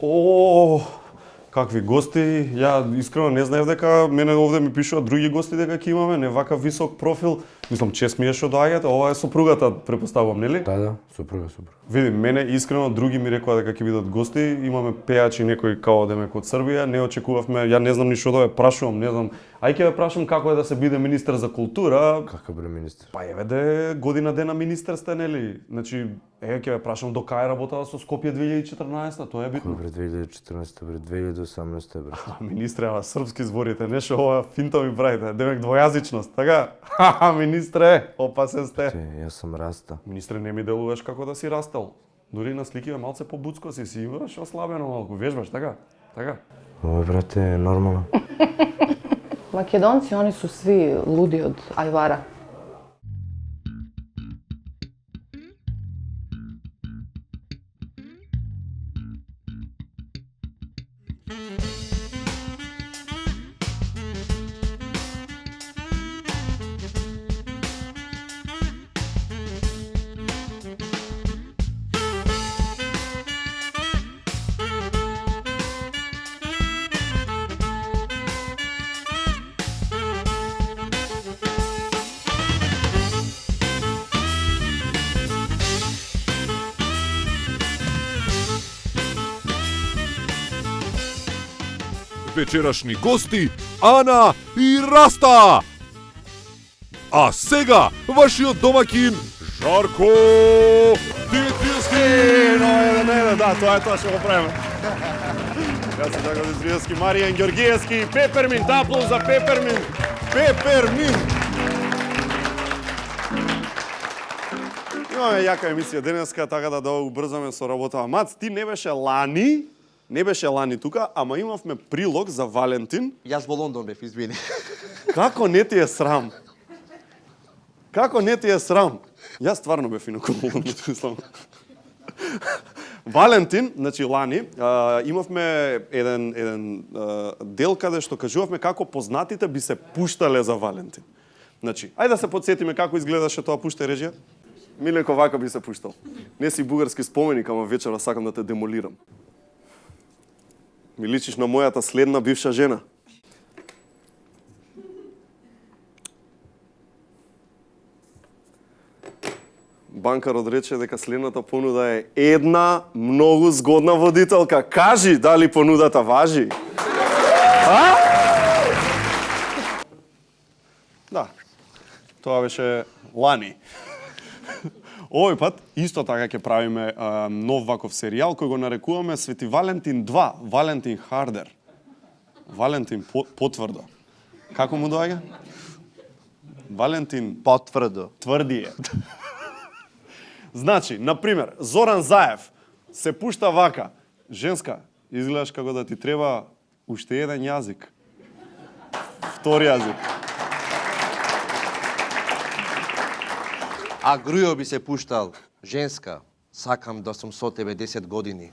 О, какви гости. Ја искрено не знаев дека мене овде ми пишуваат други гости дека ќе имаме, не вакав висок профил. Мислам, чест ми е што доаѓате. Ова е сопругата, препоставувам, нели? Да, супруга. Види, мене искрено други ми рекоа дека ќе бидат гости. Имаме пејачи некои као демек од Србија. Не очекувавме, ја не знам ни што да ве прашувам, не знам. Ај ќе ве прашам како е да се биде министер за култура. Какав бре министер? Па еве година дена министер сте, нели? Значи, ќе ве прашам до кај работава со Скопје 2014, тоа е битно. Кој бре 2014 бре 2018 бре. Министре, ама српски зборите, нешто ова финта ми правите, демек двојазичност, така? Ха, министре, опасен сте. Јас сум раста. Министре, не ми делуваш како да си растел. Дури на сликиве малце побуцко си имаш ослабено малку, вежбаш, така? Така? Ова брате е нормално. Македонци, они су сви луди од ајвара. Вечерашни гости Ана и Раста. А сега вашиот домакин Жарко Димитриевски. Да, тоа е тоа што го правиме. Јас сум Жарко Димитриевски, Маријан Ѓоргиевски, Пеперминт, аплауз за Пеперминт. Пеперминт. Имаме јака емисија денеска, така да убрзаме со работа. Мац, ти не беше лани тука, ама имавме прилог за Валентин. Јас во Лондон бев, извини. Како не ти е срам? Како не ти е срам? Јас стварно бев инаку во Лондон. Валентин, значи лани, имавме еден дел каде што кажувавме како познатите би се пуштале за Валентин. Значи, ајде да се подсетиме како изгледаше тоа пуште режија. Миленко вака би се пуштал. Не си бугарски споменик, ама вечера сакам да те демолирам. Ми личиш на мојата следна бивша жена. Банкарот рече дека следната понуда е една многу згодна водителка. Кажи дали понудата важи. А? Да. Тоа беше лани. Овој пат исто така ќе правиме нов ваков серијал кој го нарекуваме Свети Валентин 2, Валентин Хардер. Валентин потврдо. Како му доаѓа? Валентин Потврдо. тврдие. Значи, на пример, Зоран Заев се пушта вака. Женска, изгледаш како да ти треба уште еден јазик. Втори јазик. А Грујо би се пуштал, женска, сакам да сум со тебе 10 години,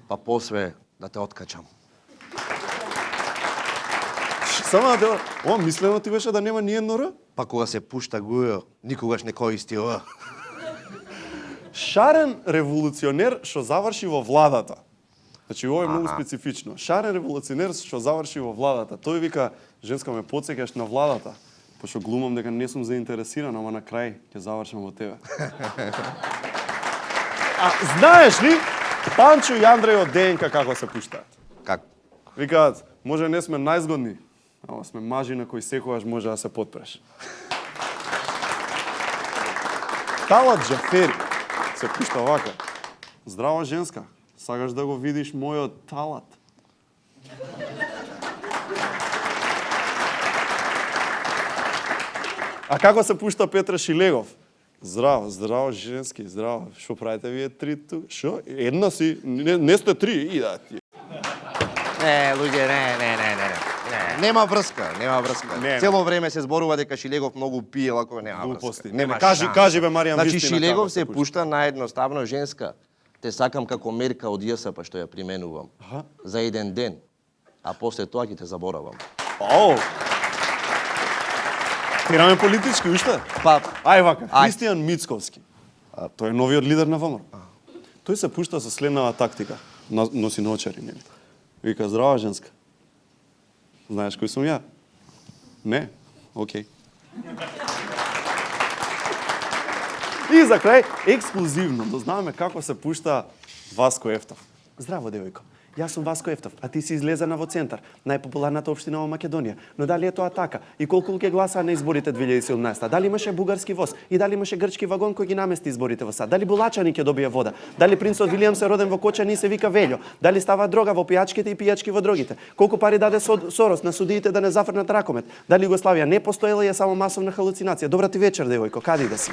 па после да те откачам. Само да те... О, мислено ти беше да нема ни едно Р? Па кога се пушта Грујо, никогаш не користи Р. Шарен револуционер што заврши во владата. Значи, ова е многу специфично. Шарен револуционер што заврши во владата. Тој вика, женска ме потсекаш на владата. Пошто глумам дека не сум заинтересиран, ама на крај ќе завршам во тебе. А знаеш ли, Панчо и Андреј од ДНК како се пуштаат? Как? Викаат, може не сме најзгодни, ама сме мажи на кои секогаш може да се потпреш. Талат Джафери се пушта вака. Здраво женска, сакаш да го видиш мојот талат? А како се пушта Петра Шилегов? Здраво, здраво женски, здраво. Што правите вие три тука? Што? Една си, не сте три, и да ти. Не, луѓе, не. Нема врска. Не. Цело време се зборува дека Шилегов многу пие, ако нема Глупости. врска. Нема, шанса. кажи бе Маријан Значи вистина. Шилегов како се пушта наедноставно женска. Те сакам како мерка од ЈСП што ја применувам. За еден ден. А после тоа ќе те заборавам. О! Тераме политички уште? Па, Ај вака, Ај. Христијан Мицковски. Тој е новиот лидер на ВМРО. Тој се пушта со следната тактика. носи наочари, нели? Вика, здрава женска. Знаеш кој сум ја? Не? Океј. И за крај, ексклузивно, дознаваме како се пушта Васко Ефтов. Здраво, девојко. Јас сум Васко Ефтов, а ти си излезена во Центар, најпопуларната општина во Македонија. Но дали е тоа така? И колку луѓе гласаа на изборите 2017? Дали имаше бугарски воз? И дали имаше грчки вагон кој ги намести изборите во САД? Дали Булачани ќе добие вода? Дали принцот Вилијам се роден во Кочани и се вика Велјо? Дали става дрога во пијачките и пијачки во дрогите? Колку пари даде Сорос на судиите да не зафрнат ракомет? Дали Југославија не постоела и е само масовна халуцинација? Добра ти вечер, девојко, каде да си?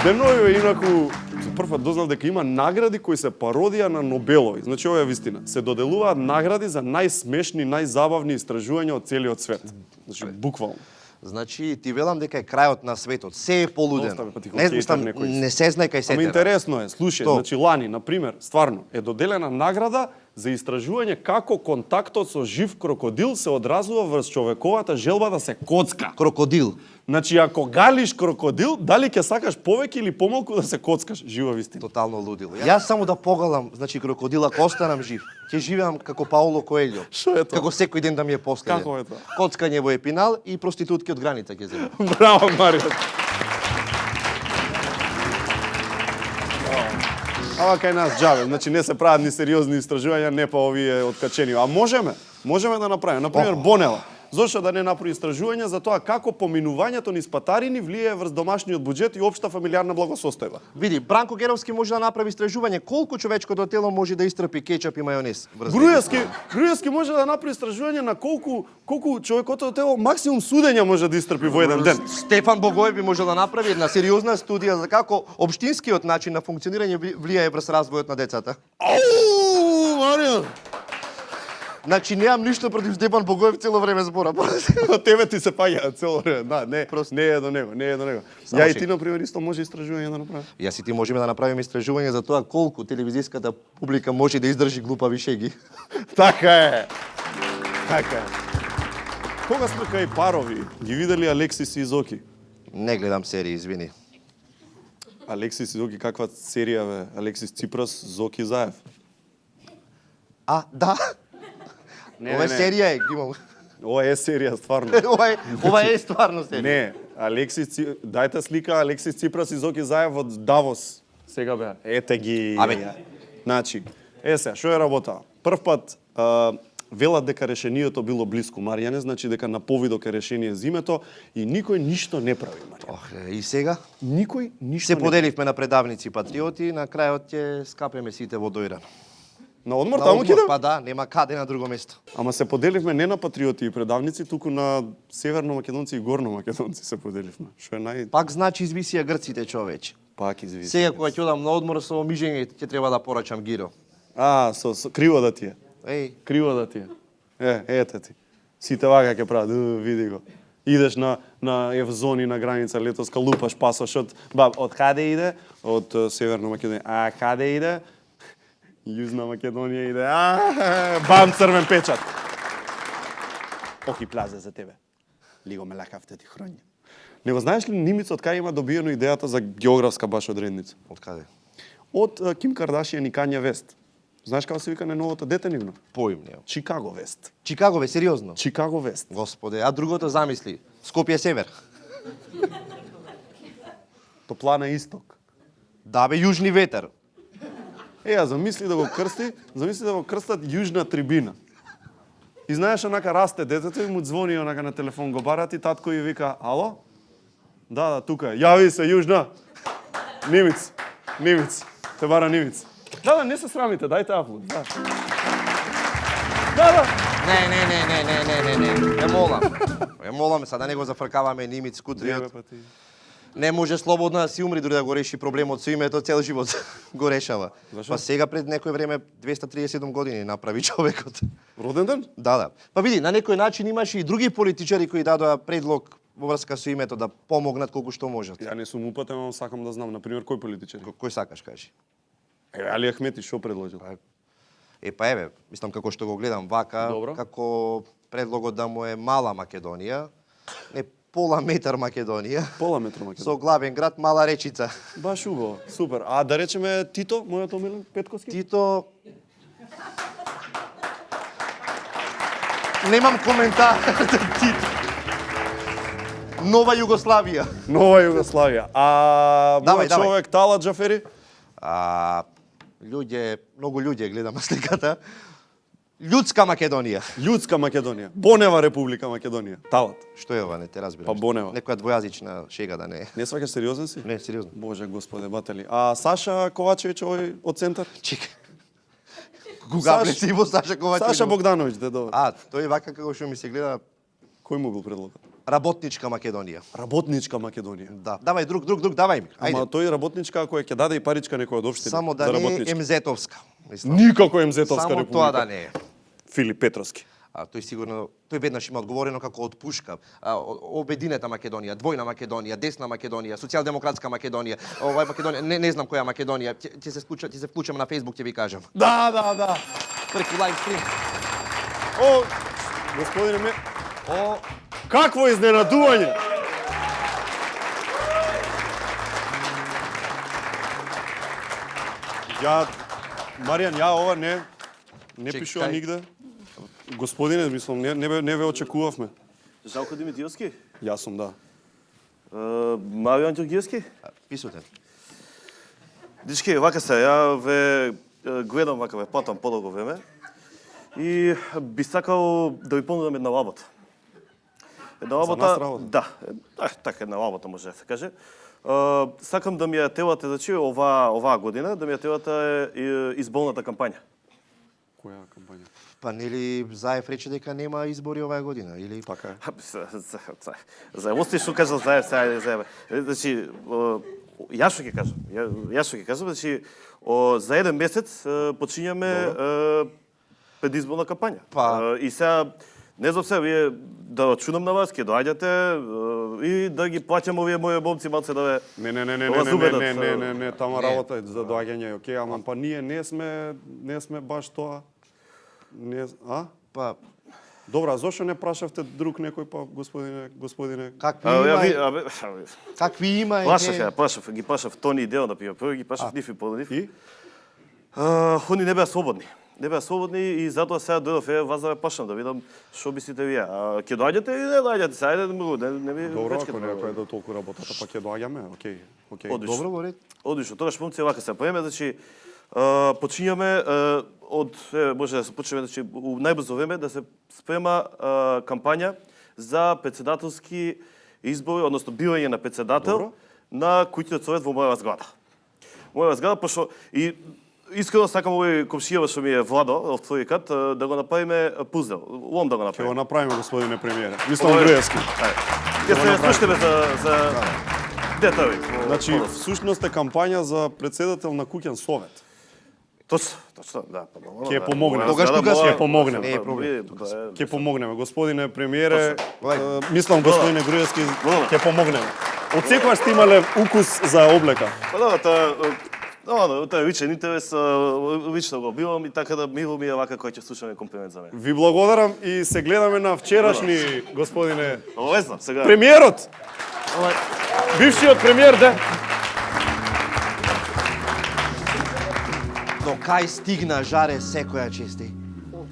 Денови инаку прв пат дознав дека има награди кои се пародија на Нобелови. Значи ова е вистина. Се доделуваат награди за најсмешни, најзабавни истражувања од целиот свет. Значи буквално. Значи, ти велам дека е крајот на светот. Се е полудено. Остави, па ти го Не, хейтер мислам, некој. не се знае кај се Ама тера. интересно е, слушај, Што? значи лани, на пример, стварно, е доделена награда за истражување како контактот со жив крокодил се одразува врз човековата желба да се коцка. Крокодил. Значи, ако галиш крокодил, дали ќе сакаш повеќе или помалку да се коцкаш? Жива вистина. Тотално лудило. Јас само да погалам, значи крокодил, ако останам жив, ќе живеам како Пауло Коелјо. Шо е тоа? Како секој ден да ми е последен. Како е тоа? Коцкање во Епинал и проститутки од граница ќе земам. Браво, Марио. Ама кај нас џабе, значи не се прават ни сериозни истражувања, не па овие откачени. А можеме да направиме. Например, Бонела. Зошто да не направи истражување за тоа како поминувањето низ патарини влијае врз домашниот буџет и општа фамилиарна благосостојба? Види, Бранко Геровски може да направи истражување колку човечкото тело може да истрпи кетчап и мајонез. врз Груевски може да направи истражување на колку човекото тело максимум судења може да истрпи во еден ден. Стефан Богоев би може да направи една сериозна студија за како општинскиот начин на функционирање влијае врз развојот на децата. Ау, Марио! Значи немам ништо против Стефан Богоев цело време збора. Тебе ти се паѓа цело време. Да, не, Просто. не е до него, не е до него. Само Ја и шега. ти на пример исто може истражување да направи. Јас и ти можеме да направиме истражување за тоа колку телевизиската публика може да издржи глупави шеги. Така е. Така е. Кога сме кај парови, ги видели Алексис и Зоки? Не гледам серии, извини. Алексис и Зоки, каква серија бе? Алексис Ципрас, Зоки Заев. А, да. Ова е серија е, ги имам. Ова е серија, стварно. Ова е стварно серија. Не, дајте слика Алексис Ципрас и Зоки Заев од Давос. Сега бе, ете ги. Абе. Значи, сега, што е работа? Прв пат велат дека решението било блиску Маријане, значи дека на повидок е решение зимето и никој ништо не прави, Маријане. Ох, и сега? Никој ништо Се не поделивме на предавници патриоти, на крајот ќе скапеме сите во Дојран. На одмор таму ќе Па да, нема каде на друго место. Ама се поделивме не на патриоти и предавници, туку на северно македонци и горно македонци се поделивме. Што е Пак значи извисија грците, човече. пак извиси. Сега кога ќе одам на одмор со мижење, ќе треба да порачам гиро. Со криво да ти е. Еј, Криво да ти е. Ете ти. Сите вака ќе прават, види го. Идеш на Евзони на граница летоска, лупаш пасошот. Од каде иде? Од Северна Македонија. А каде иде? Јужна Македонија иде. Бам, црвен печат. Охи плазе за тебе. Лиго ме лакавте ти хроња. Него знаеш ли Нимица од кај има добиено идејата за географска баш одредница? од каде? Од Ким Кардашијан и Кања Вест. Знаеш како се вика на новото дете нивно? Поим не. Чикаго Вест. Чикаго, бе, сериозно? Чикаго Вест. Господе, а другото замисли. Скопје Север. Топлана Исток. Да, бе, Јужни ветер. Ја замисли да го крстат Јужна Трибина. И знаеш, онака расте детето и му звони онака на телефон, го барат и татко и вика, ало? Да, тука е. Јави се, Јужна. Нимиц. Те бара Нимиц. Да, не се срамите, дајте аплод. Да. Не. Ја молам, сега да не го зафркаваме Нимиц Кутриот. Не може слободно да си умри дури да го реши проблемот со името, цел живот го решава. Зашо? Па сега пред некој време 237 години направи човекот. Роден ден? Да. Па види, на некој начин имаше и други политичари кои дадоа предлог во врска со името да помогнат колку што можат. Ја не сум упатен, ама сакам да знам, например, кој политичар? Кој сакаш, кажи? Али Ахмети што предложил? Па еве, мислам како што го гледам вака, Добро. како предлогот да му е мала Македонија, не пола метар Македонија, Пола метро со Македонија. главен град Мала Речица. Баш убаво, супер. А да речеме Тито, мојот омилен Петковски? Тито... Немам коментар. Тито. Нова Југославија. Нова Југославија. А Давај, мојот човек Талат Џафери? Многу луѓе гледам на сликата. Људска Македонија. Људска Македонија. Бонева Република Македонија. Талат. Што е ова, не те разбирам. Па Бонева. Некоја двојазична шега да не е. Не сваќаш сериозен си? Не, сериозно. Боже господе батели. А Саша Ковачевиќ овој од центар? Чекај. Кога пресиво Саша Ковачевиќ? Саша Богдановиќ, дедо. Тој вака како што ми се гледа Кој му бил предлогот? работничка Македонија. Работничка Македонија. Да. Давај друг, давај ми. Ама Ајде. тој работничка ако ќе даде и паричка некој од општина. Само да за не е работничка. МЗ-овска. Мислам. Никако Емзетовска Само република. тоа да не е. Филип Петровски. Тој сигурно, тој веднаш има одговорено како од пушка. Обединета Македонија, двојна Македонија, десна Македонија, социјалдемократска Македонија, Македонија, не знам која Македонија. Ќе се вклучам на Facebook, ќе ви кажам. Да. Преку лайв стрим. О, господине ме... О, какво изненадување! Маријан, ова не Чекај. пишува нигде. Господине, мислам, не ве очекувавме. Жалко Димитриевски? Јас сум, да. Маријан Ѓоргиевски? Писутен. Дички, вака се, ја ве гледам вака, ве патам подолго време и би сакал да ви понудам една работа. Една работа, нас работа? да, така една работа може да се каже. Сакам да ми ја телате, значи оваа година, да ми ја телате изборната кампања. Која кампања? Па нели Заев рече дека нема избори оваа година или Така е. За ости што кажа Заев, сега Заев. Значи, јас што ќе кажам, значи, за еден месец почињаме предизборна кампања. Па- И сега, не знам се, вие да рачунам на вас, ќе доаѓате и да ги плаќам овие мои момци малце да ве... Не, тама Не. работа е за доаѓање, окей, ама па ние не сме баш тоа. па Добра, зошто не прашавте друг некој па господине? какви има Ги прашав Тони и Део да пија прво, ги прашав нив и по нив. И? Они не беа слободни. И затоа сега дојдов вас да ве пашам да видам што мислите вие. Ќе доаѓате или не доаѓате? Сега ајде не ми Добро, вечкате. ако некој е до толку работата, па ќе доаѓаме, окей. Одлично. Добро во ред. Одлично. Тогаш момци вака се приеме, значи почињаме може да се почнеме значи у најбрзо време да се спрема кампања за претседателски избори, односно бирање на претседател Добро. на куќниот совет во моја зграда. Моја зграда, пошто и искрено сакам овој комшија што ми е Владо од Тројкат да го направиме пузел. Лом да го Ќе го направиме. направиме, господине премиере. Мислам Груевски. Ќе се слушнеме за детали. Значи, всушност е кампања за председател на куќен совет. Точно, да. Ќе помогнеме. Тогаш тука ќе помогнеме. Не е проблем. Ќе помогнеме, господине премиере. Точно. Мислам, господине Груевски, Добро. ќе помогнеме. Од секогаш сте имале укус за облека. Па да, тоа е личен интерес, лично го бивам и така да мило ми е вака кој ќе слушаме комплимент за мене. Ви благодарам и се гледаме на вчерашни, господине Обавезно, сега. премиерот. Бившиот премиер, да. До кај стигна жаре секоја чести.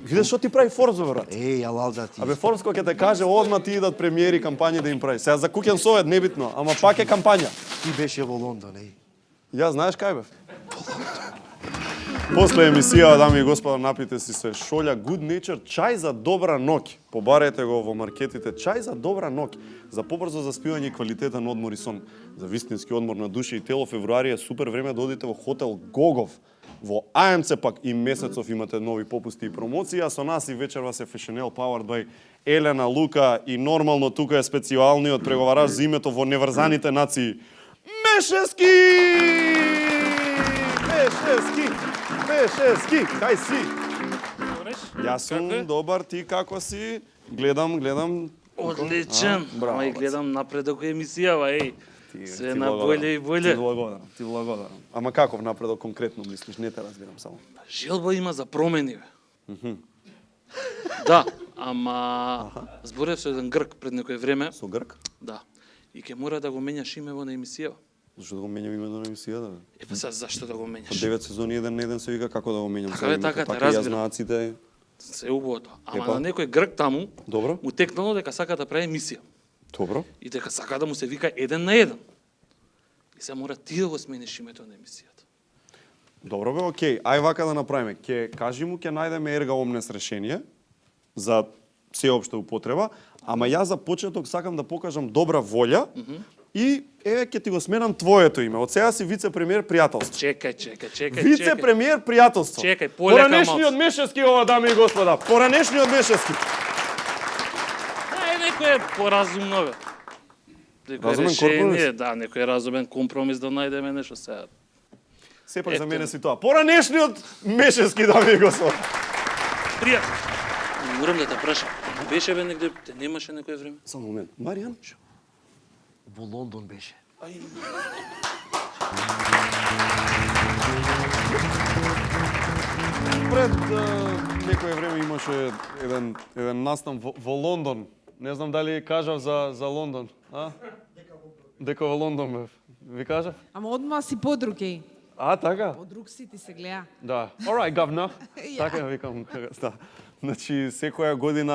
Видеш што ти прави Форзо, брат? Алалда ти. Абе Форско ќе те каже одма ти идат премиери кампањи да им прави. Сега за куќен совет небитно, ама пак е кампања. Ти беше во Лондон, Ја знаеш кај бев? После емисија, дами и господа, напите си се шолја Good Nature чај за добра ноќ. Побарете го во маркетите чај за добра ноќ. За побрзо заспивање и квалитетен одмор и сон. За вистински одмор на душа и тело февруари е супер време да одите во хотел Гогов. Во АМЦ пак и месецов имате нови попусти и промоции, а со нас и вечерва се Fashionel Powered by Елена Лука и нормално тука е специјалниот преговараш за името во неврзаните нации Мешески! Мешески! Кај си? Јас сум добар, ти како си? Гледам. Одличен. Браво, Ама и бац. гледам напредок емисијава, Се Ти на благодарам. боле и боле. Ти благодарам. Ама каков напредок конкретно мислиш? Не те разбирам само. Желба има за промени, бе. Да, ама зборев со еден грк пред некој време. Со грк? Да. И ќе мора да го менјаш имево на емисија. Зашто да го менјам името на емисијата? Бе? Па сега зашто да го По менјаш? 9 сезони еден на еден се вика како да го менјам. Така сега бе, името. така те Така и ја разбирам. знаат сите. Се убаво тоа. Ама Епа. на некој грк таму Добро. му текнало дека сака да прави емисија. Добро. И дека сака да му се вика еден на еден. И се мора ти да го смениш името на емисијата. Добро бе, окей. Ај вака да направиме. Ќе кажи му ќе најдеме ерга омнес решение за сеопшта употреба, ама јас за почеток сакам да покажам добра волја и еве ќе ти го сменам твоето име. Од сега си вице-премиер пријателство. Чекај. Вице-премиер пријателство. Чекај, полека Поранешниот малце. Мешевски, ова дами и господа. Поранешниот Мешевски. Некој е поразумно бе. Некој Разумен решение, компромис? да, некој разумен компромис да најдеме нешто сега. Сепак за Ето. мене си тоа. Поранешниот Мешевски, дами и господа. Пријатно. Морам да те прашам. Беше бе негде, те немаше некој време? Само момент. Маријан? Во Лондон беше. Пред некое време имаше еден настан во Лондон. Не знам дали кажав за Лондон, а? Дека во Лондон бев. Ви кажав? Ама одма си подруги. А, така? Од друг си ти се гледа. Да. Alright, governor. Ја. Така ја викам. Да. Значи, секоја година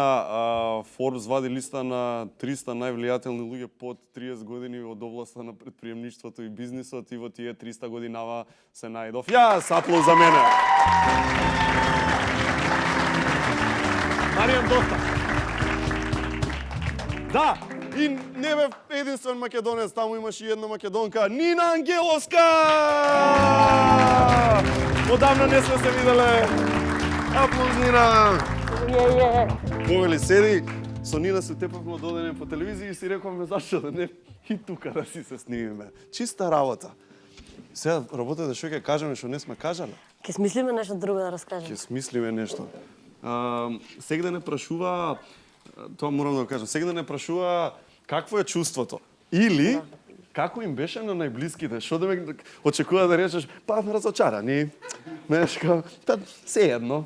Forbes вади листа на 300 највлијателни луѓе под 30 години од областа на предприемништвото и бизнисот и во тие 300 годинава се најдов. Јас, аплауз за мене. Маријан доста. Да, и не бев единствен македонец, таму имаше и една македонка, Нина Ангеловска! Одамна не сме се виделе. Аплауз, Нина! Повели, седи, со Нина се тепавме додене по телевизија и си рековме зашто да не и тука да си се снимиме. Чиста работа. Сега работата што ќе кажеме што не сме кажале. Ке смислиме нешто друго да Ќе раскажеме. смислиме нешто. Сега не прашува, тоа морам да го кажам, сега не прашува какво е чувството. Или како им беше на најблиските, што да ме очекува да речеш, па разочарани, нешко, па се едно.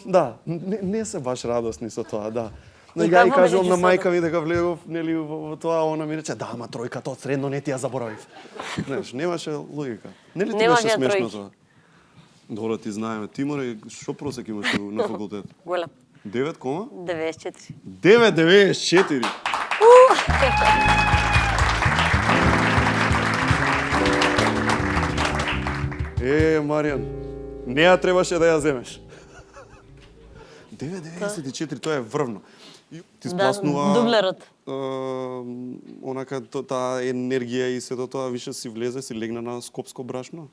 Да, не се баш радосни со тоа, да. Но И ја и какво беше кажувам на чувството? мајка ми дека влегов нели во тоа, она ми рече, да, ама тројката од средно не ти ја заборавив. Знаеш, немаше логика. Нели ти Немаше беше ја смешно тројки. тоа? Добро ти знаеме. Тиморе, што просек имаш на факултет? Голем. 9, 94. 9,94. Маријан, не ја требаше да ја земеш. 9,94, тоа е врвно. И ти спласнува... дублерот. Онака, таа енергија и сето тоа више си влезе, си легна на скопско брашно?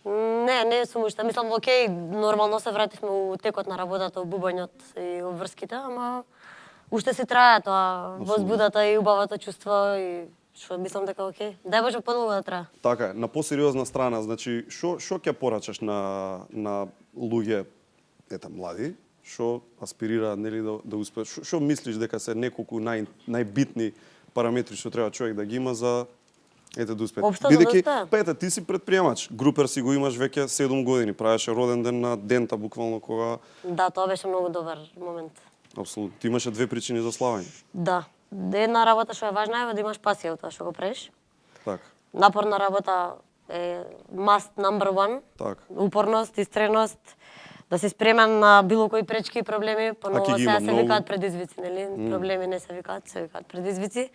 Не сум уште. Мислам, окей, нормално се вративме у текот на работата, у бубањот и у врските, ама уште си трае тоа, возбудата и убавото чувство и што мислам дека окей. Дај Боже подолго да трае. Така е, на посериозна страна, значи, што ќе порачаш на луѓе, млади, што аспирираат нели да успеат? Што мислиш дека се неколку најбитни параметри што треба човек да ги има за да успее? Општо за да Бидејќи, успее. па ти си предприемач, групер си го имаш веќе 7 години, правеше роден ден на дента буквално кога Да, тоа беше многу добар момент. апсолутно ти имаше две причини за славење. Да. Една работа што е важна е да имаш пасија во тоа што го правиш. Така, Напорна работа е must number one. така. Упорност, истреност, да си спремен на било кои пречки и проблеми, А поново ќе ги сега има се многу? викаат предизвици, нели? Проблеми не се викаат предизвици.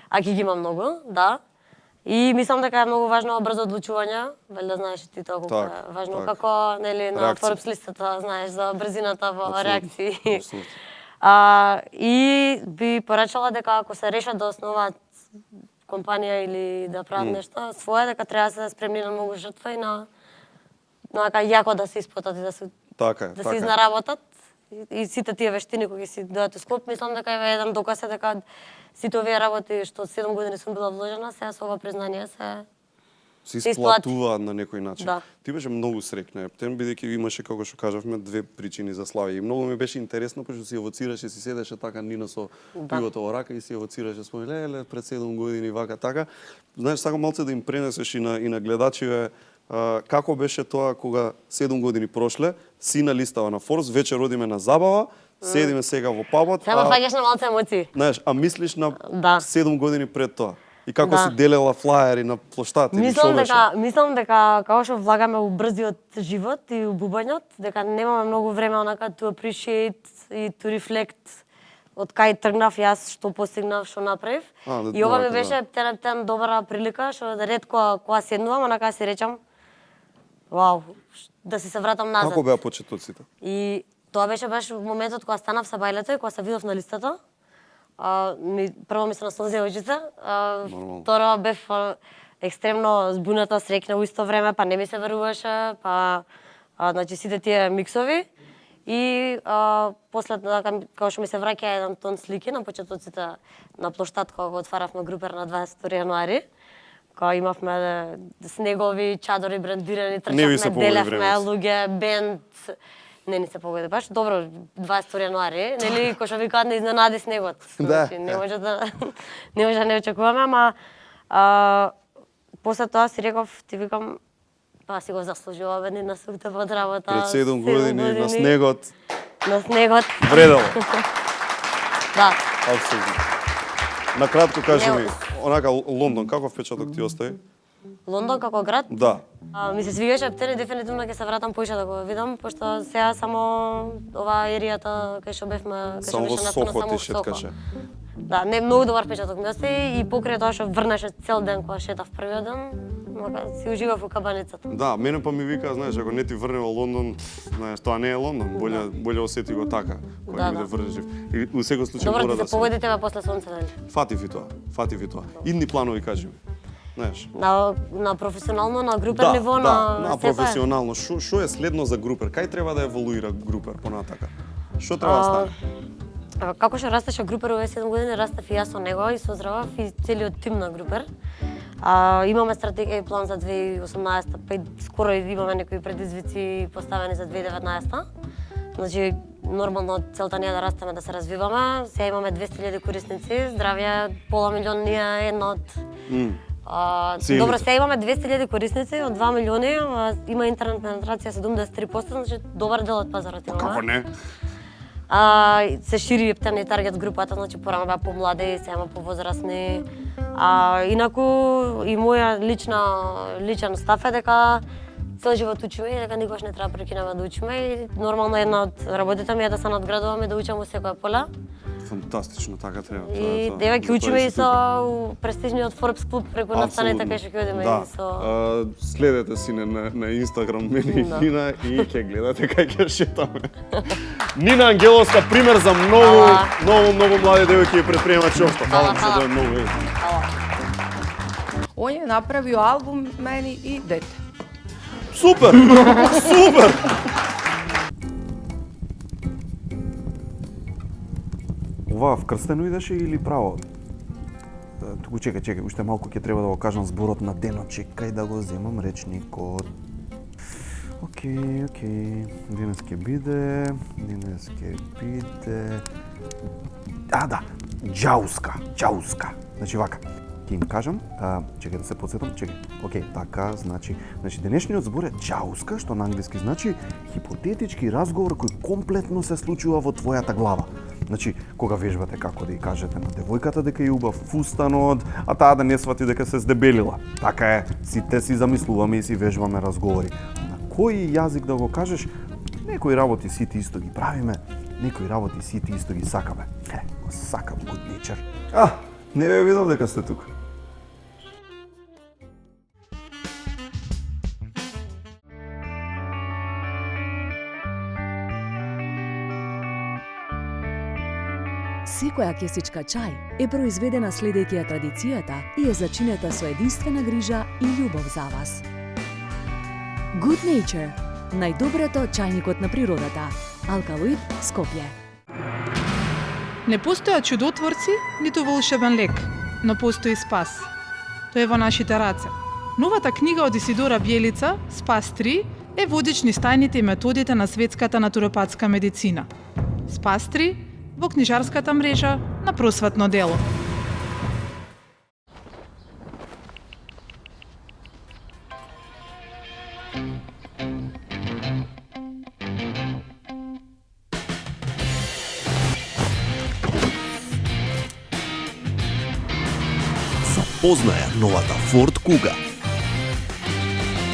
А ќе ги има многу, да. И мислам дека е многу важно брзо одлучување, вели да знаеш и ти тоа колку Так, е важно, так. како нели на Реакција. Forbes листата знаеш за брзината во Апсолутно, реакции. апсолутно. И би порачала дека ако се решат да основаат компанија или да прават нешто свое, дека треба да се спремни на многу жртва и на јако да се исплатат и да се Така е, да така се е. изнаработат и сите тие вештини кои си дојдат у Скоп, мислам дека е еден доказ е дека сите овие работи што 7 години сум била вложена, сега со ова признание се се исплати. исплатуваат на некој начин. Да. Ти беше многу среќна, ептен, бидејќи имаше, како што кажавме, две причини за славе. И многу ми беше интересно, пошто си евоцираше, си седеше така Нина со пивото во рака и си евоцираше, спомени, пред 7 години, вака, така. Знаеш, сакам малце да им пренесеш и на гледачиве, како беше тоа кога 7 години прошле, си на листава на Forbes, вече родиме на забава, седиме сега во пабот, Само фаќаш на малце емоции. знаеш, а мислиш на Да. 7 години пред тоа. И како Да. си делела флаери на плоштад или што беше? Мислам дека како што влагаме у брзиот живот и у бубањот, дека немаме многу време онака to appreciate и to reflect од кај тргнав јас, што постигнав, што направив. И ова ми беше тен добра прилика, што ретко кога седнувам, онака си речам, вау, да се вратам назад. Како беа почетоците? И тоа беше баш моментот кога станав са бајлето и кога се видов на листата. Прво ми се наслози очите, второ бев екстремно збуната, среќна во исто време, па не ми се веруваше, па значи сите тие миксови. И после кога што ми се враќа еден тон слики на почетоците на плоштад кога го отваравме групер на 22 јануари, кога имавме снегови чадори брендирани, трчавме, делевме луѓе, бенд. Не ни се погоди баш. Добро, 22 јануари, нели, кој што викаат не изненади снегот. Да. Не може да не очекуваме, ама после тоа си реков, ти викам, па си го заслужува бе, на сукте под работа. Пред 7 години на снегот. На снегот. Вредело. Да. Апсолутно. На кратко кажи ми, онака Лондон, каков впечаток ти остави? Лондон како град? Да. Ми се свигаше Ептен и дефинитивно ќе се вратам поише да го видам, пошто сега само ова еријата кај што бевме, кај што Само во беше Сохо само ти шеткаше. Да, не многу добар впечаток ми остави и покрај тоа што врнеше цел ден кога шетав првиот ден, си уживав во кабаницата. Да, мене па ми вика, знаеш, ако не ти врне во Лондон, знаеш, тоа не е Лондон, боле осети го така, кога ми да врнеш. И во секој случај добро мора ти да се погоди тебе после сонце, нели? Фатив и тоа. Идни планови кажи ми. Знаеш. На професионално, на групер ниво, на професионално. Што е следно за групер? Кај треба да еволуира групер понатака? Што треба да стане? Како што растеше групер овие 7 години, растев и јас со него и созревав и целиот тим на групер. Имаме стратегија и план за 2018, па и скоро имаме некои предизвици поставени за 2019. Значи, нормално целта ни е да растеме, да се развиваме. Сега имаме 200.000 корисници, здравје, пола милион ние една од добро, сега имаме 200.000 корисници од 2 милиони, има интернет пенетрација 73%, значи добар дел од пазарот имаме. Како не? Се шири Ептен и таргет групата, значи порано беа помлади, сега има повозрасни. Инаку и моја личен став е дека цел живот учиме и дека никогаш не треба прекинеме да учиме и нормално една од работите ми е да се надградуваме и да учам во секоја поле. Фантастично, така треба. И дева ќе учиме и со престижниот Forbes клуб преку настаните кај што ќе одиме и со... Следете си на Инстаграм мене и Нина и ќе гледате кај ќе шетаме. Нина Ангеловска, пример за многу млади девојки и предприемачи општо. Фала ти за да е многу. On je napravio album meni i dete. Супер! Супер! Ова вкрстено идеше или право? Туку чекај, уште малку ќе треба да го кажам зборот на денот, чекај да го земам речникот. Океј. Денес ќе биде... Да, џауска. Значи вака, ќе им кажам, чекај да се подсетам, океј, така, значи денешниот збор е џауска, што на англиски значи хипотетички разговор кој комплетно се случува во твојата глава. Значи, кога вежбате како да ја кажете на девојката дека е убав фустанот, а таа да не свати дека се здебелила. Така е, сите си замислуваме и си вежбаме разговори. На кој јазик да го кажеш, некои работи сите исто ги правиме, некои работи сите исто ги сакаме. Го сакам good nature. Не ве видов дека сте тука. Секоја кесичка чај е произведена следејќи ја традицијата и е зачинета со единствена грижа и љубов за вас. Good Nature, најдоброто чајникот на природата. Алкалоид, Скопје. Не постојат чудотворци, ниту волшебен лек, но постои спас. Тој е во нашите раце. Новата книга од Исидора Бјелица, Спас 3, е водич низ тајните и методите на светската натуропатска медицина. Спас 3 во книжарската мрежа на Просветно дело. запознаја новата Ford Kuga.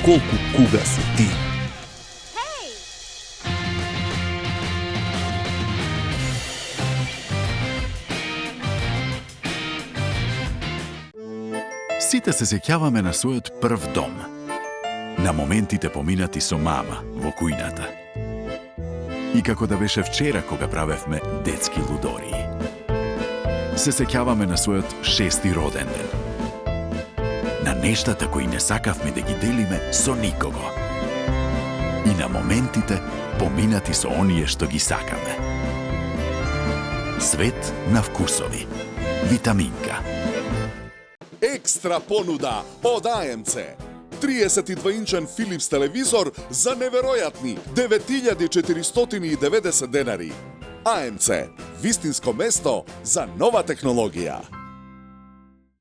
Колку куга си ти? Сите се сеќаваме на својот прв дом. На моментите поминати со мама во кујната. И како да беше вчера кога правевме детски лудории. Се сеќаваме на својот 6-ти роден ден. На нештата кои не сакавме да ги делиме со никого. И на моментите поминати со оние што ги сакаме. Свет на вкусови. Витаминка. Екстра понуда од АМЦ. 32-инчен Philips телевизор за неверојатни 9490 денари. АМЦ, вистинско место за нова технологија.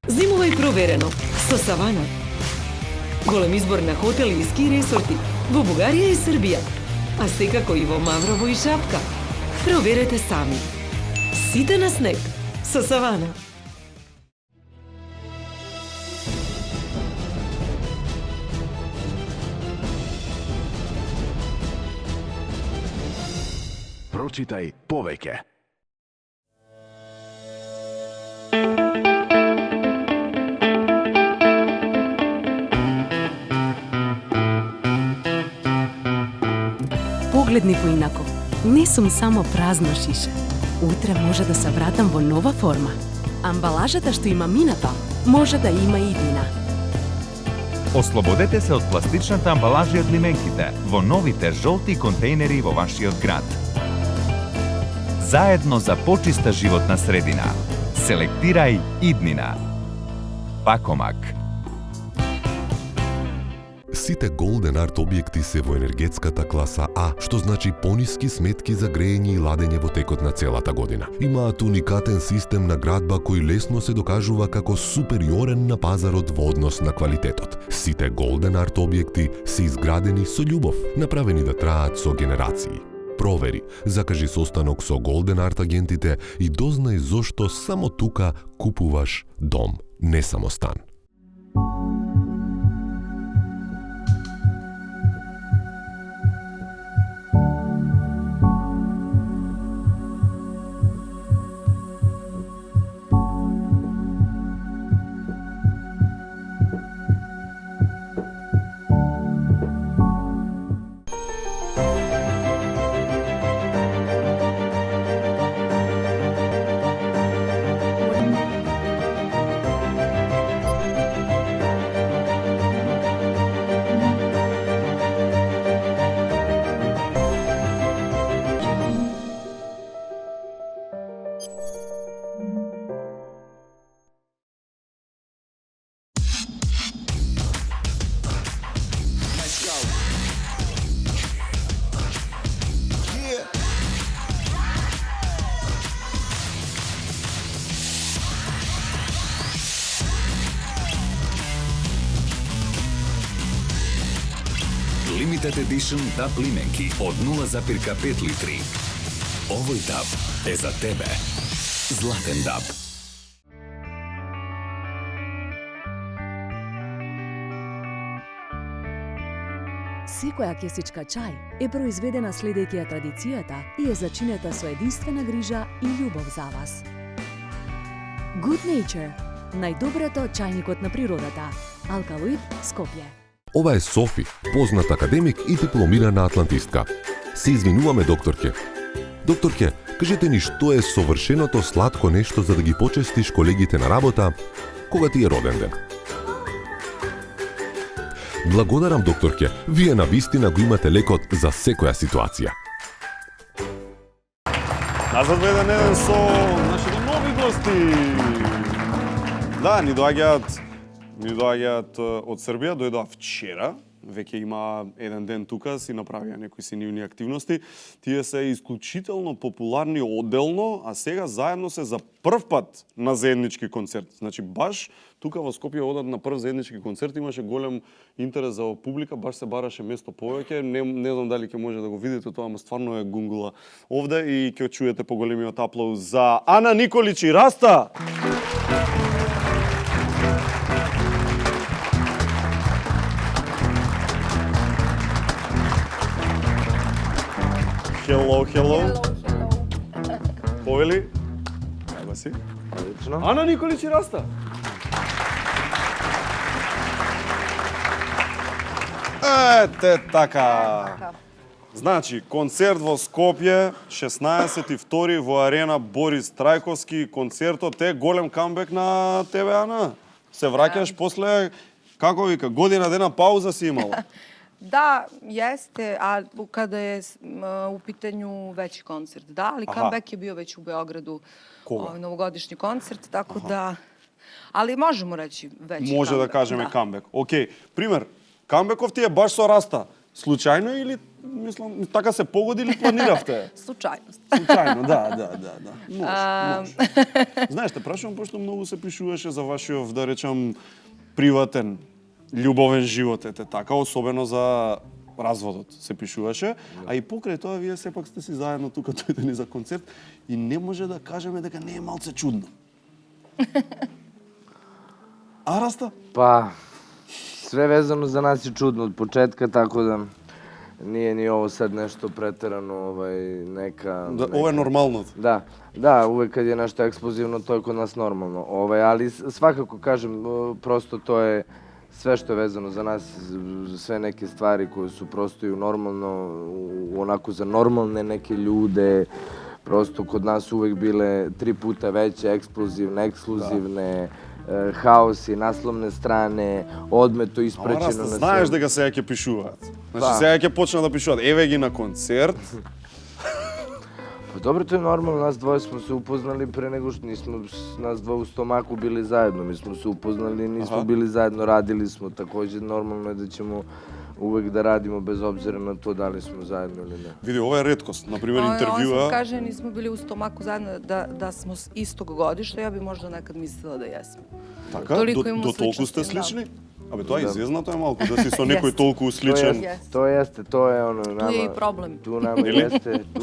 Зимувај проверено со Савана. Голем избор на хотели и ски ресорти во Бугарија и Србија, а секако и во Маврово и Шапка. Проверете сами. Сите на снег со Савана. Прочитај повеќе. Погледни поинако. Не сум само празно шише. Утре може да се вратам во нова форма. Амбалажата што има минато, може да има и иднина. Ослободете се од пластичната амбалажа од лименките во новите жолти контейнери во вашиот град. Заедно за почиста животна средина. Селектирај иднина. Пакомак. Сите Golden Art објекти се во енергетската класа А, што значи пониски сметки за грејење и ладење во текот на целата година. Имаат уникатен систем на градба кој лесно се докажува како супериорен на пазарот во однос на квалитетот. Сите Golden Art објекти се изградени со љубов, направени да траат со генерации. Провери, закажи состанок со Golden Art агентите и дознај зошто само тука купуваш дом, не само стан. Limited Edition DAB лименки од 0,5 литри. Овој DAB е за тебе. Златен DAB. Секоја кесичка чај е произведена следејќи ја традицијата и е зачинета со единствена грижа и љубов за вас. Good Nature. Најдоброто од чајникот на природата. Алкалоид, Скопје. Ова е Софи, познат академик и дипломирана атлантистка. Се извинуваме, докторке. Докторке, кажете ни што е совршеното сладко нешто за да ги почестиш колегите на работа кога ти е роден ден. Благодарам, докторке. Вие навистина го имате лекот за секоја ситуација. Назад во еден со нашите нови гости. Да, ни доаѓаат од Србија, дојдоа вчера, веќе има еден ден тука, си направија некои си нивни активности. Тие се исклучително популарни одделно, а сега заедно се за прв пат на заеднички концерт. Значи, баш тука во Скопје одат на прв заеднички концерт, имаше голем интерес за публика, баш се бараше место повеќе. Не знам дали ќе може да го видите тоа, ама стварно е гунгула овде и ќе чуете поголемиот аплауз за Ана Николич и Раста. hello. Повели? Ева си. Одлично. Ана Николич и Раста. Ете така. Значи, концерт во Скопје, 16.2 во арена Борис Трајковски, концертот е голем камбек на тебе, Ана. Се враќаш после, како вика, година дена пауза си имала. Da, jeste, a kada je u pitanju veći koncert, da, ali comeback je bio već u Beogradu, novogodišnji koncert, tako da, ali možemo reći veći comeback. Може да кажеме камбек. Океј, пример, камбеков ти е баш со Раста. Случајно или, мислам, така се погоди или планиравте? Случайност. Случајно, да. Може. Знаеш, те прашувам, пошто многу се пишуваше за вашиот, да речам, приватен, љубовен живот, ете така, особено за разводот се пишуваше, а и покрај тоа вие сепак сте си заедно тука дојдени за концерт и не може да кажеме дека не е малце чудно. А, Раста? Па, sve vezano za nas je čudno od početka, tako da nije ni ovo sad nešto preterano, neka... Ovo je normalno. Da, uvek kad je nešto eksplozivno, to je kod nas normalno. Ali svakako, kažem, prosto to je sve što je vezano za nas, sve neke stvari koje su prosto i normalno, onako za normalne neke ljude, prosto kod nas uvek bile 3 puta veće, eksplozivne, ekskluzivne, хаоси, насловне стране, одмето испречено на се. Знаеш дека сега ќе пишуваат. Значи сега ќе почнат да пишуваат. Еве ги на концерт. Па добро, то е нормално. Нас двое сме се упознали пре него што нас двое у стомаку били заедно. Ми сме се упознали, nismo bili zajedno, radili smo. Takođe, normalno je da ćemo uvek da radimo bez obzira na to da li smo zajedno ili ne. Vidi, ovo je retkost. Naprimjer, intervjua... On sam kaže, nismo bili u stomaku zajedno, da smo istog godišta, ja bi možda nekad mislila da jesmo. Така? До толку сте слични? Абе, тоа изјазнато е малку, да си со некој толку сличен. То јесте, то е оно... Tu je i problem. Tu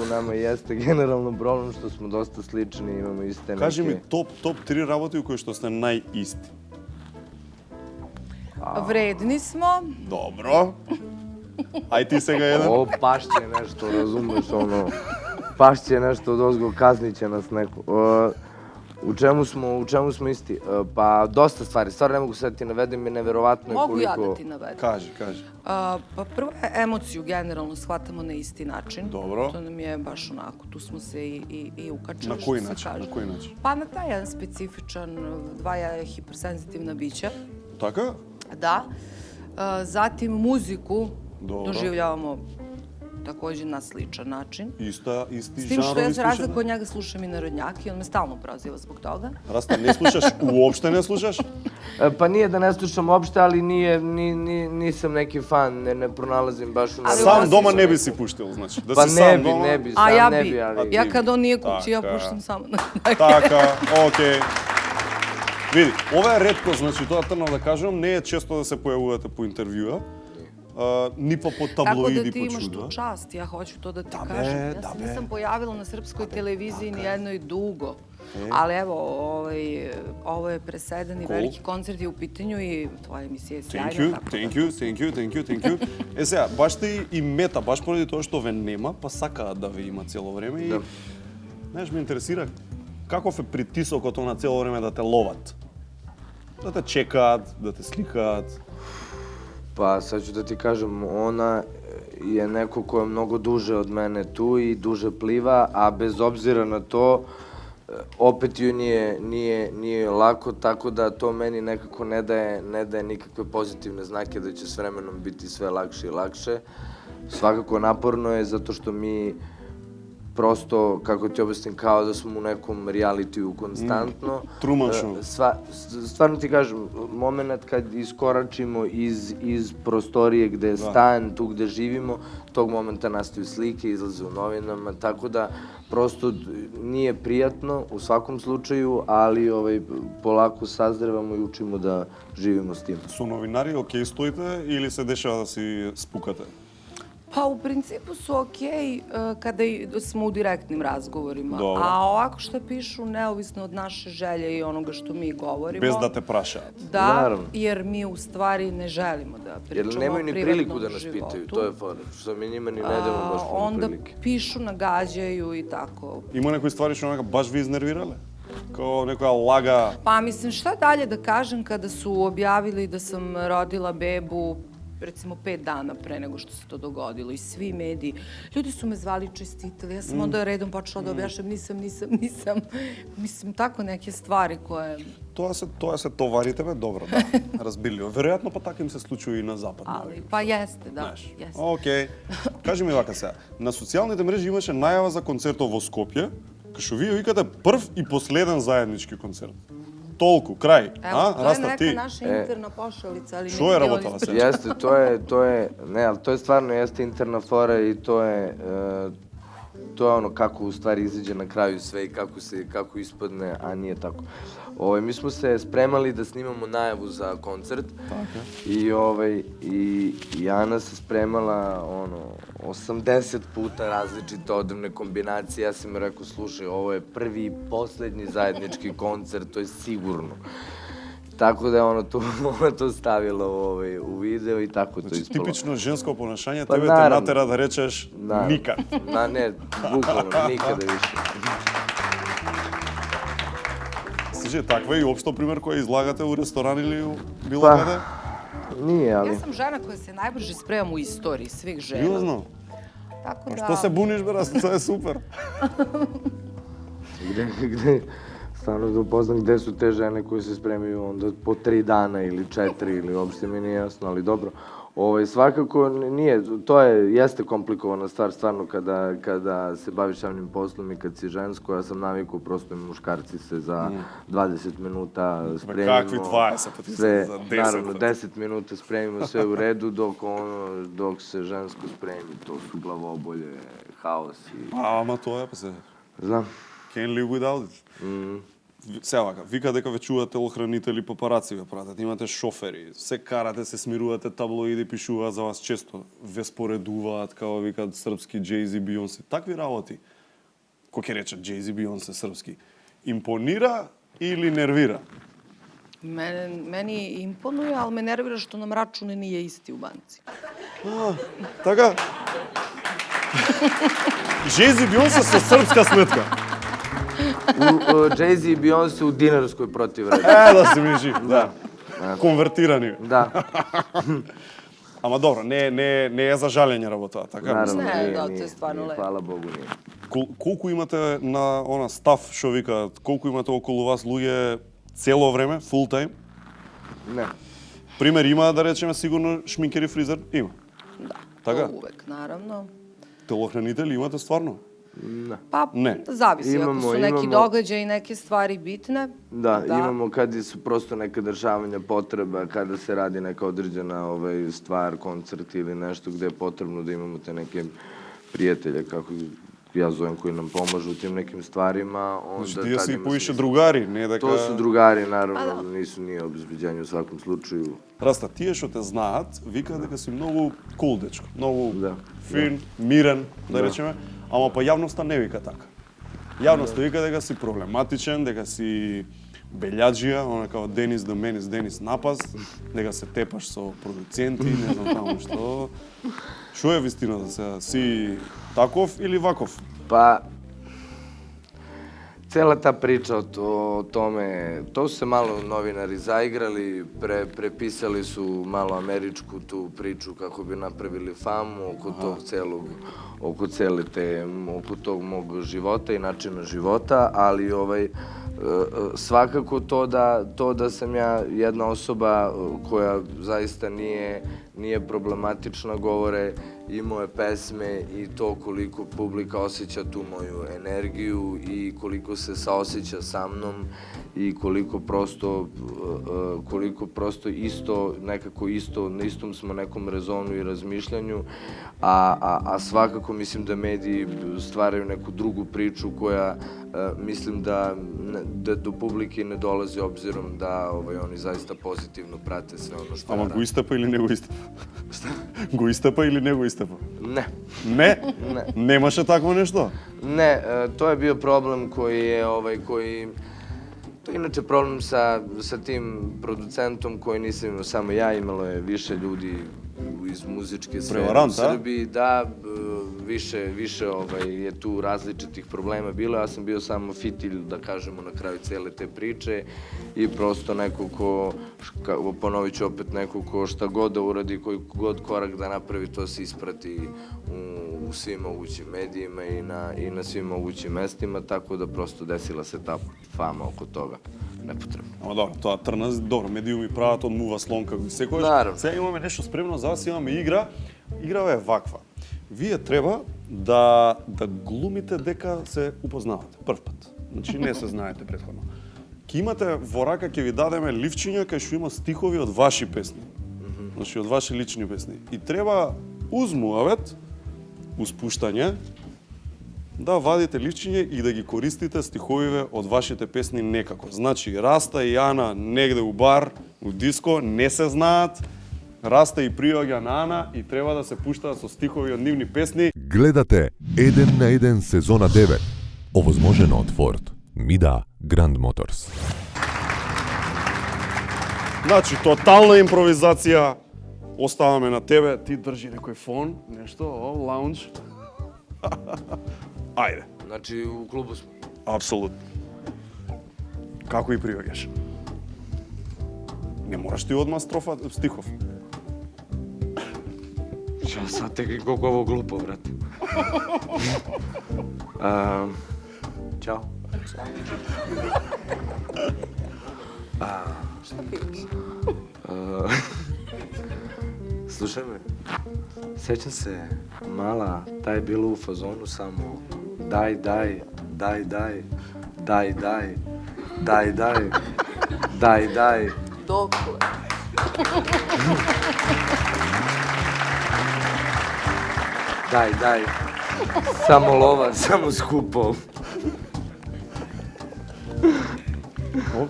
nama jeste generalno problem što smo dosta slični, imamo iste neke... Кажи ми, топ 3 работи у кои што сте најисти. Vredni smo. Dobro. Aj ti сега jedan. O, pašće nešto, razumeš, ono... Pašće nešto od ozgo, kazniće nas neko. U čemu smo isti? Pa, dosta stvari. Stvarno ne mogu sad ti navedem, je neverovatno koliko... Mogu ja da ti navedem. Kaži. Pa prvo, emociju generalno shvatamo na isti način. Dobro. To nam je baš onako, tu smo se i ukačali. Na koji način? Pa na taj jedan specifičan, dva je hipersenzitivna bića. Така? Da. Zatim muziku doživljavamo takođe na sličan način. Isti žanrovi slušanje? S tim što ja za razliku od njega slušam i narodnjaki, on me stalno proziva zbog toga. Rasta, ne slušaš? Uopšte ne slušaš? Pa nije da ne slušam uopšte, ali nisam neki fan, ne pronalazim baš u... Sam doma ne bi si puštil, znači? Pa ne bi, sam ne bi. Ja kad on nije kući, ja puštam samo. Така, окей. Види, ова е ретко, значи тоа тргнав да кажам, не е често да се појавувате по интервјуа, ни па по таблоиди, по чуда. Tako da ti imaš tu čast, ja hoću to da ti kažem. Ja se nisam pojavila na srpskoj televiziji ni jednoj dugo. Ali evo, ovo je presedan i veliki koncert je u pitanju i tvoja emisija je sjajna. Thank you. Е сега, баш сте и мета, баш поради тоа што ве нема, па сакаат да ве има цело време и... Знаеш, ме интересира, каков е притисокот на цело време да те ловат? Да те чекаат, да те сликаат? Pa, sad ću da ti kažem, ona je neko ko je mnogo duže od mene tu i duže pliva, a bez obzira na to, opet ju nije lako, tako da to meni nekako ne daje nikakve pozitivne znake da će s vremenom biti sve lakše i lakše. Svakako naporno je zato što mi prosto, kako ti objasnim, kao da smo u nekom realitiju konstantno. Truman Show. Stvarno ti kažem, moment kad iskoračimo iz prostorije gde je stan, tu gde živimo, tog momenta nastaju slike, izlaze u novinama, tako da prosto nije prijatno u svakom slučaju, ali polako sazrevamo i učimo da živimo s tim. Со новинари, окей стоите или се дешава да си спукате? Pa u principu su okej kada smo u direktnim razgovorima, Dobro. a ovako što pišu neovisno od naše želje i onoga što mi govorimo. Bez da te prašaат. Da, Naravno. jer mi u stvari ne želimo da Jer pričamo o nemaju ni privatnom priliku da nas životu. pitaju, to je fora. Što mi njima ni ne damo baš puno Onda prilike. pišu, nagađaju i tako. Има некои ствари што онака баш ви изнервирале? Као некоја лага... Pa mislim, šta dalje da kažem kada su objavili da sam rodila bebu recimo 5 dana pre nego što se to dogodilo i svi mediji. Ljudi su me zvali, čestitali, ja sam onda redom počela da objašnjam, nisam. Mislim, tako neke stvari koje... Тоа се товарите бе, добро, да. Разбирливо. Веројатно па така им се случува и на запад. Ali, pa jeste, da, Знаеш. jeste. Океј. Кажи ми вака сега. На социјалните мрежи имаше најава за концертот во Скопје, кај што вие викате прв и последен заеднички концерт. Толку, крај. Evo, to je Раста neka ти. naša interna pošalica, ali Što je работала сега? Jeste, to je, ne, ali to je stvarno, jeste interna fora i to je ono kako u stvari izađe na kraju sve i kako ispadne, a nije tako. Mi smo se spremali da snimamo najavu za koncert i Ana se spremala 80 puta različite odrevne kombinacije. Ja sam joj rekao, slušaj, ovo je prvi i poslednji zajednički koncert, to je sigurno. Tako da je ona to stavila u video i tako to ispalo. Типично женско понашање, Pa тебе те naravno. натера да речеш никад. Ne, bukvalno, nikada više. Слушај, таква и општо пример која излагате у ресторан или у било Pa, каде? nije, ali... Ja sam žena koja se najbrže spremam u istoriji svih žena. Било знам. Tako Pa da... što se buniš, brate, to je super. Gde, stvarno da upoznam gde su te žene koje se spremaju onda po 3 dana ili 4 ili uopšte mi nije jasno, ali dobro. Svakako nije, jeste komplikovana stvar stvarno kada se baviš javnim poslom i kad si žensko. Ja sam navikao, prosto muškarci se za 20 minuta spremimo. Kakvi 20, pa ti se za 10. Naravno, 10 minuta spremimo sve u redu, dok se žensko spremi, to su glavobolje, haos i... Ама тоа е, па се... Знам. Can't live without it. Сега вака, вика дека ве чуваат телохранители, папараци ве пратат, имате шофери, се карате, се смирувате, таблоиди пишуваат за вас често, ве споредуваат, као викат српски Jay-Z, Beyoncé, такви работи. Кој ќе рече Jay-Z, Beyoncé српски? Импонира или нервира? Meni imponuje, ali me nervira što nam račun nije isti u banci. Така? Jay-Z, Beyoncé со српска сметка. Jay-Z i Beyoncé u dinarskoj protivrednosti. Да се ми жив, да. Конвертирани. Да. Ама добро, не е за жалење работа, така? Наравно, Ne, da, to je stvarno lepo. Hvala Bogu nije. Колку имате на став, што викаат, колку имате околу вас луѓе цело време, фул тајм? Не. Пример има, да речеме, сигурно шминкер и фризер? Има. Da, Така? to uvek, naravno. Телохранители имате стварно? Pa, Ne. zavisi, ako su neki događaji, neke stvari bitne. Da, imamo kad su prosto neka dešavanja potreba, kada se radi neka određena stvar, koncert ili nešto gde je potrebno da imamo te neke prijatelje, kako ja zovem, koji nam pomažu u tim nekim stvarima. Значи, тие си поише другари, не дека... To su drugari, naravno, nisu nije obezbeđenje u svakom slučaju. Раста, тие што те знаат, викаат дека си многу кул дечко, многу фин, мирен, да речеме, ама па јавноста не вика така. Јавноста вика дека си проблематичен, дека си белјаджија, она као Денис да Менис, Денис напас, дека се тепаш со продуценти, не знам таму што. Што е вистината сега? Си таков или ваков? Pa, cela ta priča o tome, to su se malo novinari zaigrali, prepisali su malo američku tu priču kako bi napravili famu oko tog celog, oko tog mog života i načina života, ali svakako to da sam ja jedna osoba koja zaista nije problematična, govore i moje pesme i to koliko publika osjeća tu moju energiju i koliko se saosjeća sa mnom i koliko prosto isto, nekako isto, na istom smo nekom rezonu i razmišljanju, a svakako mislim da mediji stvaraju neku drugu priču koja mislim da do publike ne dolazi obzirom da oni zaista pozitivno prate sve ono što Ама го истапа или не го истапа? Šta? Го истапа или не го истапа? Ne. Не? Ne. Немаше такво нешто? Ne, to je bio problem koji je, to je inače problem sa tim producentom koji nisam imao samo ja, imalo je više ljudi iz muzičke sfere u Srbiji, da, više je tu različitih problema bilo, ja sam bio samo fitilj, da kažemo, na kraju cele te priče i prosto neko ko, ponovit ću opet, neko ko šta god da uradi, koji god korak da napravi, to se isprati u svim mogućim medijima i na svim mogućim mestima, tako da prosto desila se ta fama oko toga. Непотребно. Ама добро, тоа трна, добро, медиуми прават од мува слонка го секојаш. Наравно. Сега имаме нешто спремно за вас, имаме игра. Играва е ваква. Вие треба да глумите дека се упознавате прв пат. Значи не се знаете претходно. Ке имате во рака, ќе ви дадеме ливчиња кај што има стихови од ваши песни. Значи од ваши лични песни. И треба уз муавет, уз пуштање, да вадите ливчиње и да ги користите стиховиве од вашите песни некако. Значи, Раста и Ана негде у бар, у диско, не се знаат. Раста и приоѓа на Ана и треба да се пуштаат со стихови од нивни песни. Гледате 1 на 1 сезона 9. Овозможено од Ford, Mida, Grand Motors. Значи, тотална импровизација. Оставаме на тебе, ти држи некој фон, нешто, лаунж. Ајде. Значи, u klubu smo. Апсолутно. Како и приоѓаш? Не мораш ти одма строфа стихов. Šta sad tek koliko ovo glupo, brate. Ćao. Slušaj me, sećam se, mala, ta je bila u fazonu samo daj, daj, daj, daj, daj, daj, daj, daj, daj, daj. Dokle? Daj, daj, samo lova, samo skupo.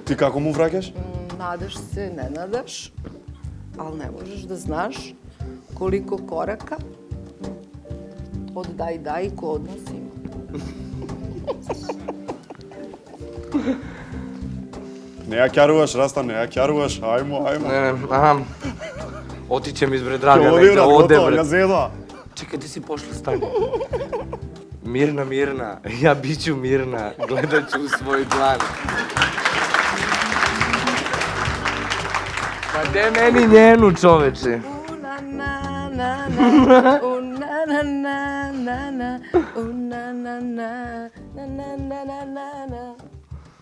Ти како му враќаш? Nadaš se, ne nadaš, ali ne možeš da znaš koliko koraka od daj ko odnos ima. Не ја ќаруваш, Раста, не ја ќаруваш, ајмо. Ne, aha, otićem ispred Draga, negde, ode, bre. Čekaj, ti si pošla, stani. Mirna, mirna, ja bit ću mirna, gledat ću u svoj dlan. Pa de meni njenu, čoveče.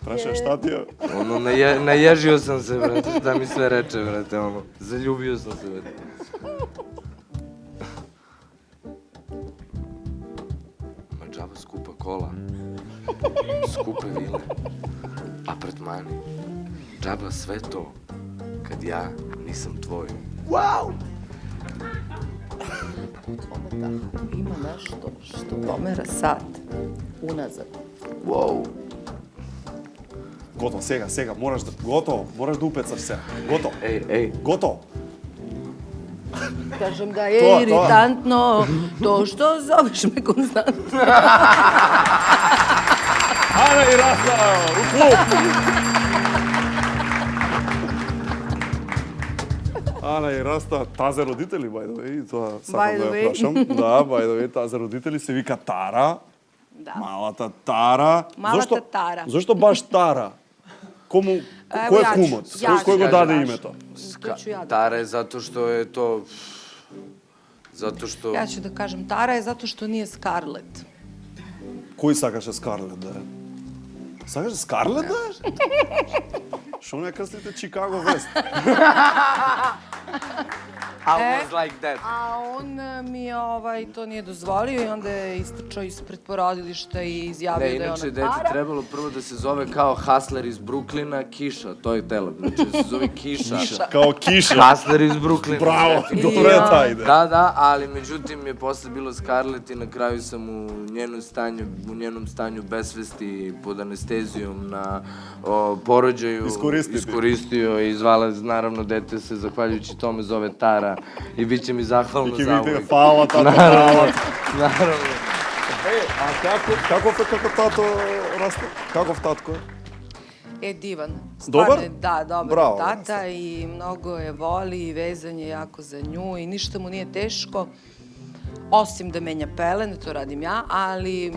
Праша, šta ti je? Ono, naježio sam se, brate, šta mi sve reče, brate, ono. Zaljubio sam se, brate. Ma džaba skupa kola, skupe vile, apartmani, džaba sve to, kad ja nisam tvoj. Wow! Ima nešto što pomera sat unazad. Wow! Готово, сега, мораш да упецаш сега. Готово. Ej. Готово. Kažem da je iritantno to što zoveš me konstantno. Ana i Rasta, u klub! Ana и Раста, таа за родители, by the way, тоа сакам да ја прашам. Да, by the way, таа за родители се вика Тара. Да. Малата Тара. Малата Тара. Зошто баш Тара? Кој е кумот? Кој го даде името? Tara je zato što je to... Zato što... Ja ću da kažem Tara je zato što nije Scarlett. Кој сакаше Скарлет да е? Сакаше Скарлет да е? Шо не крстите Чикаго Вест? was like that. A on mi to nije dozvolio i onda je istrčao ispred porodilišta i izjavio da je ona inače, para. dete trebalo prvo da se zove kao Hustler iz Bruklina, Kiša, to je telo. Znači da se zove Kiša. Kao Kiša. Hustler iz Bruklina. Bravo, dobro je taj ide. Da, ali međutim je posle bilo Scarlett i na kraju sam u njenom stanju besvesti pod anestezijom na porođaju iskoristio i zvala, naravno, dete se zahvaljujući tome zove Tara i bit će mi zahvalno za uvijek. Hvala, tato, hvala. Naravno. A kako tato raste? Kakov tatko je? Divan. Dobar? Da, dobar Bravo, tata i mnogo je voli i vezan je jako za nju i ništa mu nije teško, osim da menja pelene, to radim ja, ali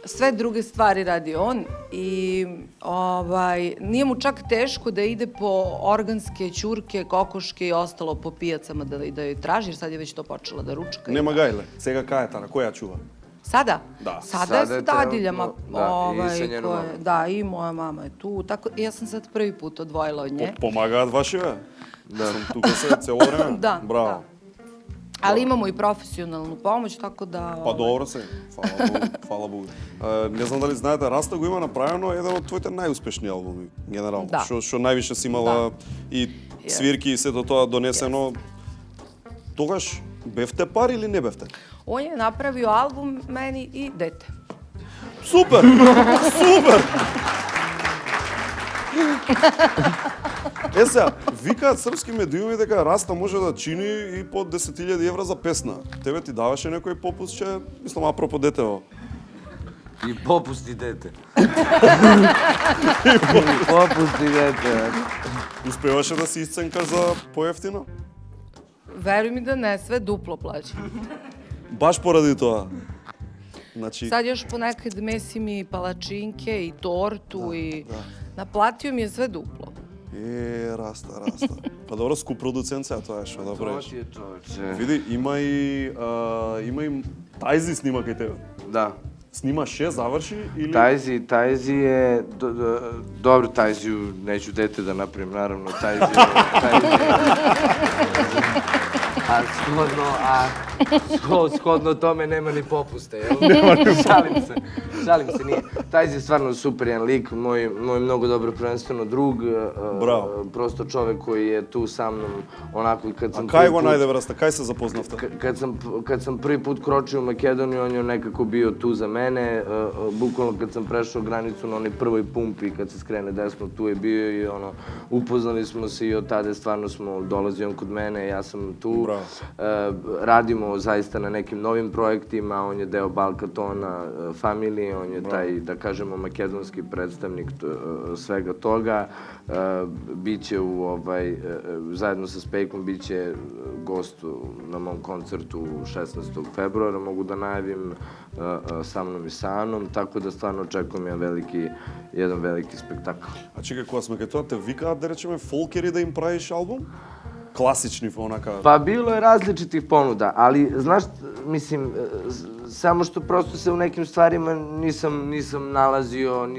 sve druge stvari radi on i nije mu čak teško da ide po organske ćurke, kokoške i ostalo po pijacama da joj traži, jer sad je već to počela da ručka. Nema gajle, сега kajetana, koja čuva? Sada? Da. Sada je sa dadiljama. I sa njenom mamom. Da, i moja mama je tu. Ja sam sad prvi put odvojila od nje. Pomagaat vaševe? Da. Sam tuka se celo vreme? Da. Bravo. Ali imamo i profesionalnu pomoć, tako da... Pa dobro се, hvala Богу. Не знам дали знаете, Раста го има направено еден од твоите најуспешни албуми, генерално. Што највише си имала и свирки и сето тоа донесено. Тогаш бевте пари или не бевте? On je napravio album meni i dete. Супер! Супер! Сега, викаат српски медиуми дека Раста може да чини и по 10.000 евра за песна. Тебе ти даваше некој попуст, че, мислам, апропо детево. И попусти дете. Попусти дете. Успеваше да си исценкаш за поевтино? Veruj mi da ne, sve duplo plaćam. Баш поради тоа. Значи... Sad još ponekad mesim i palačinke i tortu i naplatio mi je sve duplo. Раста. Па добро, скуп продуцент сега тоа е што да правиш. Тоа ти е човече. Види, има и Тајзи снима кај тебе. Да. Снима 6, заврши или... Тајзи je... Dobro, Тајзiju neću dete da napravim, naravno. Taјzi je... Shodno tome nema ni popuste, jel? Šalim se, nije. Taјzi je stvarno super jedan lik, moj mnogo dobro prvenstveno drug. Bravo. Prosto čovek koji je tu sa mnom, onako i kad sam... A kaj go najde, Vrasta, kaj se zapoznavte? Kad sam prvi put kročio u Makedoniju, on je nekako bio tu za mene. Bukvalno kad sam prešao granicu na onoj prvoj pumpi, kad se skrene desno, tu je bio i upoznali smo se i od tada stvarno smo dolazio on kod mene, ja sam tu. Radimo zaista na nekim novim projektima, on je deo Balkatona familije, on je taj, da kažemo, makedonski predstavnik svega toga. Biće zajedno sa Spejkom, biće gost na mom koncertu 16. februara, mogu da najavim sa mnom i sa Anom, tako da stvarno očekujem jedan veliki spektakl. A čekaj, kога сме кај тоа, те викаат, да речеме, фолкери да им правиш албум? Класични, онака... Pa bilo je različitih ponuda, ali, znaš, mislim, samo što prosto se u nekim stvarima nisam nalazio,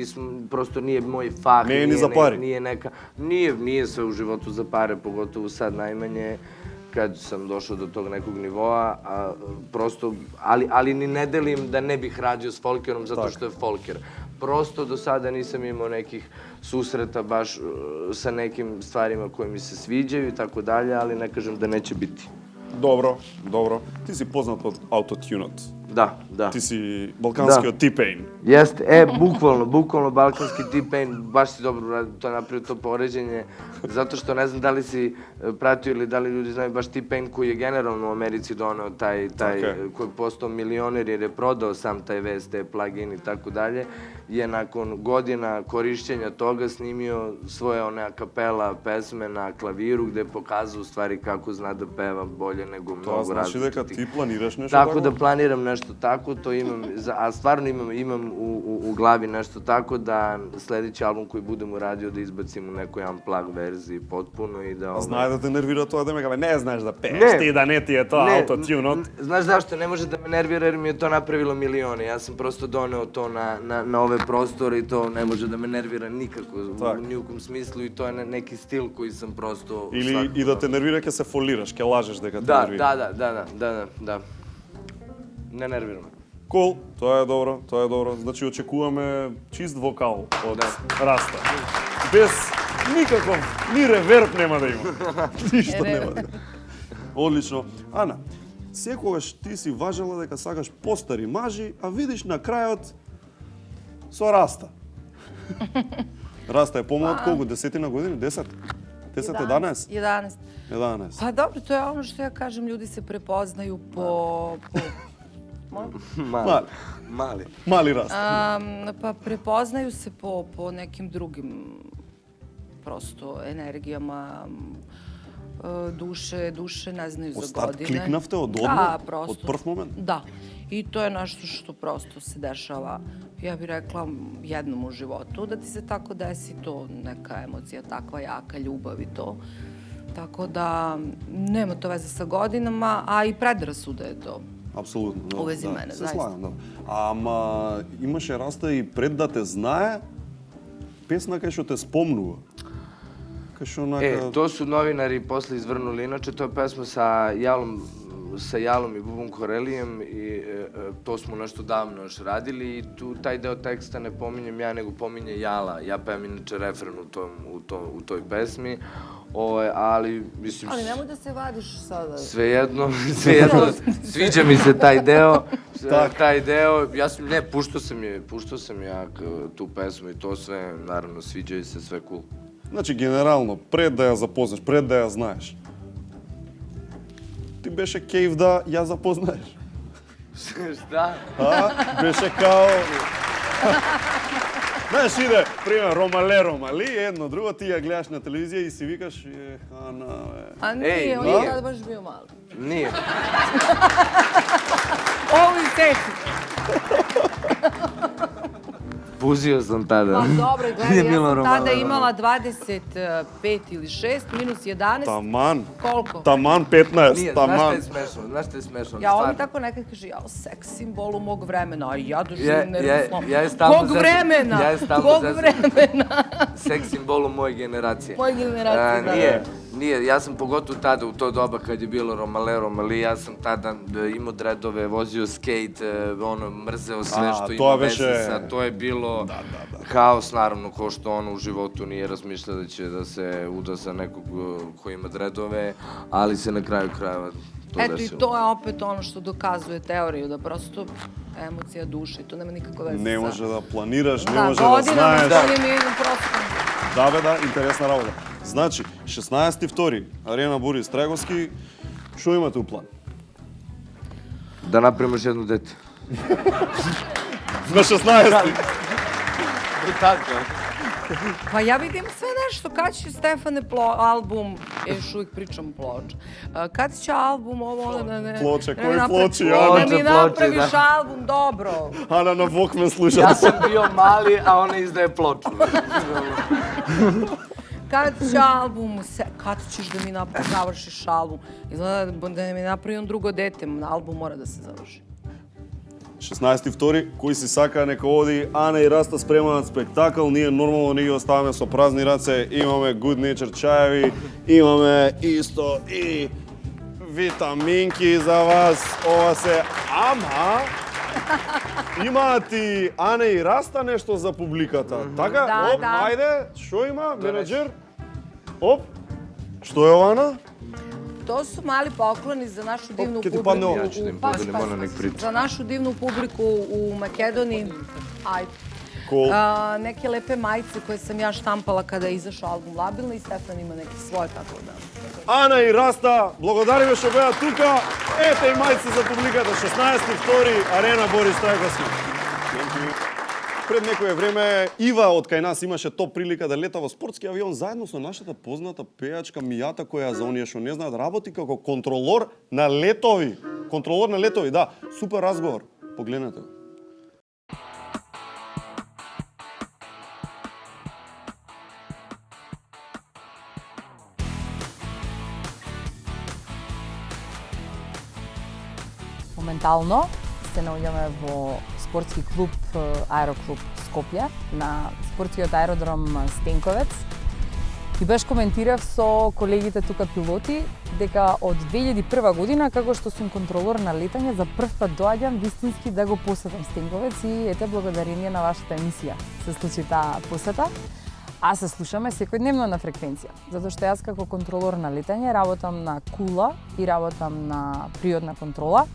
prosto nije moj fah. Nije ni za pare? Nije neka... Nije sve u životu za pare, pogotovo sad najmanje, kad sam došao do tog nekog nivoa, prosto, ali ni ne delim da ne bih radio s folkerom zato što je folker. Prosto do sada nisam imao nekih susreta baš sa nekim stvarima koje mi se sviđaju i tako dalje, ali ne kažem da neće biti. Dobro. Ti si poznat od autotunat. Da. Ti si balkanski od T-Pain. Jeste, bukvalno balkanski T-Pain, baš si dobro to napravio, to poređenje, zato što ne znam da li si pratio ili da li ljudi znaju baš T-Pain koji je generalno u Americi doneo taj koji je postao milioner jer je prodao sam taj VST plugin i tako dalje, je nakon godina korišćenja toga snimio svoje one a kapela pesme na klaviru gde je pokazao u stvari kako zna da peva bolje nego mnogo različitih. To znači da kad ti planiraš nešto tako da planiram nešto nešto tako, to imam, a stvarno imam u glavi nešto tako da sledeći album koji budem uradio da izbacim u nekoj unplugged verziji potpuno i da... Знае да те нервира тоа да ме каже, не знаеш да пееш ти, да не ти е тоа autotune-от. Znaš zašto? Ne može da me nervira jer mi je to napravilo milione. Ja sam prosto doneo to na ove prostore i to ne može da me nervira nikako, u nijukom smislu i to je neki stil koji sam prosto... Или и да те нервира ќе се фолираш, ќе лажеш дека те нервира. Да. Не нервира ме. Кул, тоа е добро. Значи очекуваме чист вокал од Раста. Без никаков, ни реверб нема да има. Ништо нема да има. Одлично. Ана, секогаш ти си важела дека сакаш постари мажи, а видиш на крајот со Раста. Раста е помлад колку? 10 години? 10? 10, 11? Pa dobro, to je ono što ja kažem, ljudi se prepoznaju po... Mali Rast. Pa prepoznaju se po nekim drugim prosto energijama, duše ne znaju za godine. Остат кликнавте од одмор, од прв момент? Da. I to je nešto što prosto se dešava, ja bih rekla, jednom u životu, da ti se tako desi to, neka emocija takva jaka, ljubav i to. Tako da nema to veze sa godinama, a i predrasuda je to. Апсолутно. У вези мене, се заиста. слагам, да. Ама имаше Раста и пред да те знае, песна кај што те спомнува. Кај што To su novinari posle izvrnuli. Inače, to je pesma sa Jalom i Bubom Korelijem i to smo nešto davno još radili i taj deo teksta ne pominjem ja, nego pominje Jala. Ja pevam inače refren u toj pesmi. Ali, mislim... Ali nemoj da se vadiš sada. Svejedno, sviđa mi se taj deo. Puštao sam ja tu pesmu i to sve, naravno, sviđaju se, sve cool. Значи, генерално, пред да ја запознаеш, пред да ја знаеш, ти беше кејф да ја запознаеш. Шта? Беше као... Знаеш, иде, пример, Ромали, едно, друго, ти ја гледаш на телевизија и си викаш, Ана, A nije, on je tad baš bio mali. Nije. Ovi teki. Puzio sam tada. Pa dobro, gledaj, ja sam tada imala 25 ili 6, minus 11. Taman. Koliko? Taman 15, Nije, taman. Znaš šta je smešno? Ja on tako nekad kaže, jao, seks simbolu mog vremena, a ja doživim nervozno. Kog vremena? Kog vremena? Seks simbolu moje generacije. Moje generacije, da. Nije, ja sam pogotovo tada u to doba kad je bilo Romali, ja sam tada imao dredove, vozio skate, mrzeo sve što ima veze sa, to je bilo haos, naravno, ko što on u životu nije razmišljao da će da se uda sa nekog ko ima dredove, ali se na kraju krajeva to desilo. Eto i to je opet ono što dokazuje teoriju, da prosto emocija duše, to nema nikakve veze sa... Ne može da planiraš, ne može da знаеш. Да, интересна работа. Значи, 16.2. Арена Борис Траговски, што имате у план? Да направим još jedno dete. На 16. Pa ja vidim sve nešto, kad će Stefane album, još uvijek pričam ploča, kad će album ovo, Ploče, koji ploči, Ana? Da mi napraviš album, dobro. Ana na Walkman sluša. Ja sam bio mali, a ona izdaje ploču. Kad će album, kad ćeš da mi završiš album? Izgleda da mi napravim drugo dete, album mora da se završi. 16.2. Кој си сака нека оди, Ана и Раста спремаат спектакл, ние нормално не ги оставаме со празни раце, имаме Good Nature чаеви, имаме исто и витаминки за вас, ова се, ама имаат и Ана и Раста нешто за публиката, така? Да, Оп, да. ајде, што има, менеджер? Оп, што е ова, Ана? To su mali pokloni za našu divnu Kje ti publiku. padne ovo? Ja ću da im podelim, ona nek priča. Za našu divnu publiku u Makedoniji. Ajde. Cool. Neke lepe majice koje sam ja štampala kada je izašao album Labilna i Stefan ima neke svoje, tako da... Ана и Раста, благодариме што беа тука. Ете и мајци за публиката, 16.2. Арена Борис Траговски. Пред некое време Ива од кај нас имаше топ прилика да лета во спортски авион заедно со нашата позната пејачка Мијата, која за оние што не знаат работи како контролор на летови. Контролор на летови, да. Супер разговор. Погледнете го. Моментално се наоѓаме во спортски клуб Аероклуб Скопје на спортскиот аеродром Стенковец. И баш коментирав со колегите тука пилоти дека од 2001 година, како што сум контролор на летање, за прв пат доаѓам вистински да го посетам Стенковец и ете благодарение на вашата емисија се случи таа посета. А се слушаме секојдневно на фреквенција, затоа што јас како контролор на летање работам на кула и работам на приодна контрола.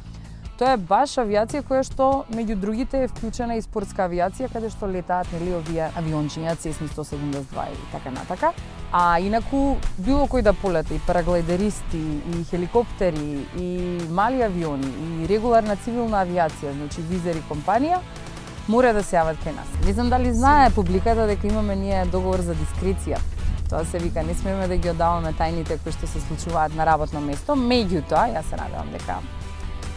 Тоа е баш авиација која што меѓу другите е вклучена и спортска авиација каде што летаат авиончиња Cessna 172 и така натака. А инаку било кој да полета, и параглайдеристи, и хеликоптери, и мали авиони, и регуларна цивилна авиација, значи визер и компанија, мора да се јават кај нас. Не знам дали знае публиката дека имаме ние договор за дискреција. Тоа се вика, не смееме да ги оддаваме тајните кои што се случуваат на работно место. Меѓутоа, јас се надевам дека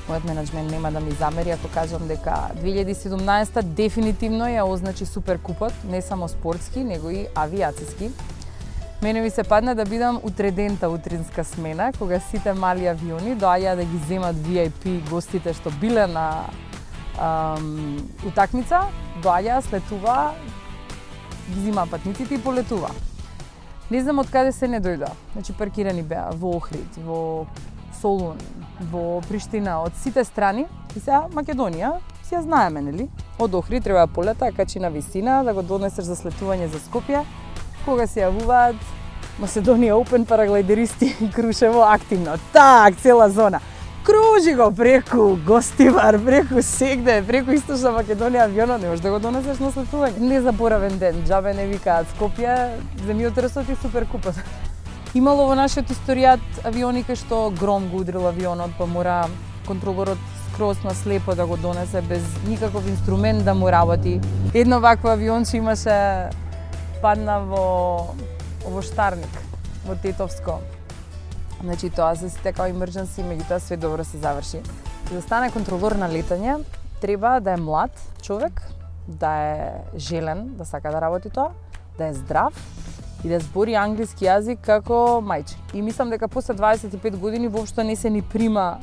мојот менеджмент нема да ми замери ако кажам дека 2017 дефинитивно ја означи суперкупот, не само спортски, него и авиациски. Мене ми се падна да бидам утредента утринска смена, кога сите мали авиони доаѓаа да ги земат VIP гостите што биле на утакмица, доаѓаа, слетува, ги зима патниците и полетува. Не знам од каде се не дојдоа. Значи паркирани беа во Охрид, во Солун, во Приштина, од сите страни. И сега Македонија, си ја знаеме, нели? Од Охрид треба да полета, качи на висина, да го донесеш за слетување за Скопје. Кога се јавуваат Macedоnia Open параглайдеристи и Крушево активно. Так, цела зона. Кружи го преку Гостивар, преку сегде, преку Источна Македонија авионот, не можеш да го донесеш на слетување. Незаборавен ден, джабе не викаат Скопје, земјотресот и суперкупот. Имало во нашиот историјат авиони кај што гром го удрил авионот, па мора контролорот скроз на слепо да го донесе без никаков инструмент да му работи. Едно вакво авионче имаше падна во Штарник, во Тетовско. Значи тоа се сите као emergency, меѓутоа све добро се заврши. За да стане контролор на летање, треба да е млад човек, да е желен, да сака да работи тоа, да е здрав и да збори англиски јазик како мајчин. И мислам дека после 25 години воопшто не се ни прима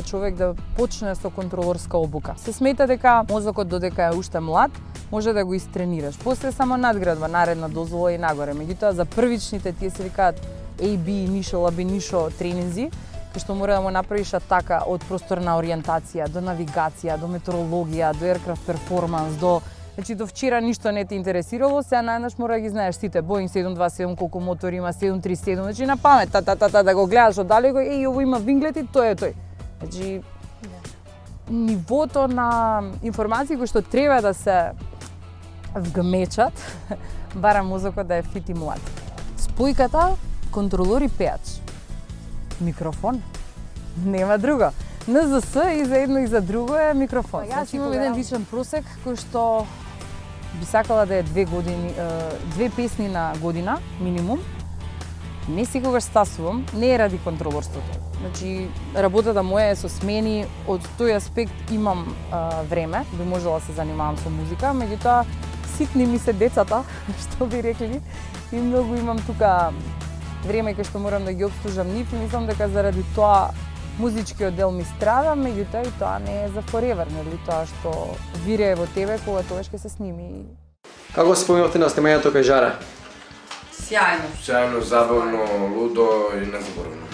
човек да почне со контролорска обука. Се смета дека мозокот додека е уште млад, може да го истренираш. После само надградба, наредна дозвола и нагоре. Меѓутоа за првичните тие се викаат AB, Initial, AB, Initial тренинзи, кај што мора да му направиш атака од просторна ориентација, до навигација, до метеорологија, до aircraft performance, Значи, до вчера ништо не те интересирало, сега најнаш мора да ги знаеш сите. Boeing 727, колку мотори има, 737, значи на памет, да го гледаш оддалеко, ово има винглети, тој е тој. Значи, нивото на информации кои што треба да се вгмечат, бара мозокот да е фит и млад. Спојката, контролор и пеач. Микрофон. Нема друго. НЗС и за едно и за друго е микрофон. Јас имам еден личен просек кој што би сакала да е 2 песни на година, минимум. Не секогаш стасувам, не е ради контролорството. Значи, работата моја е со смени, од тој аспект имам време, би можела да се занимавам со музика, меѓутоа ситни ми се децата, што би рекли, и многу имам тука време кај што морам да ги обслужам нив и мислам дека заради тоа музичкиот дел ми страда, меѓутоа и тоа не е за forever, нели? Тоа што вирее во тебе кога тоа ќе се сними. Како се спомнавте на снимањето кај Жара? Сјајно. Сјајно, забавно, лудо и незаборавно.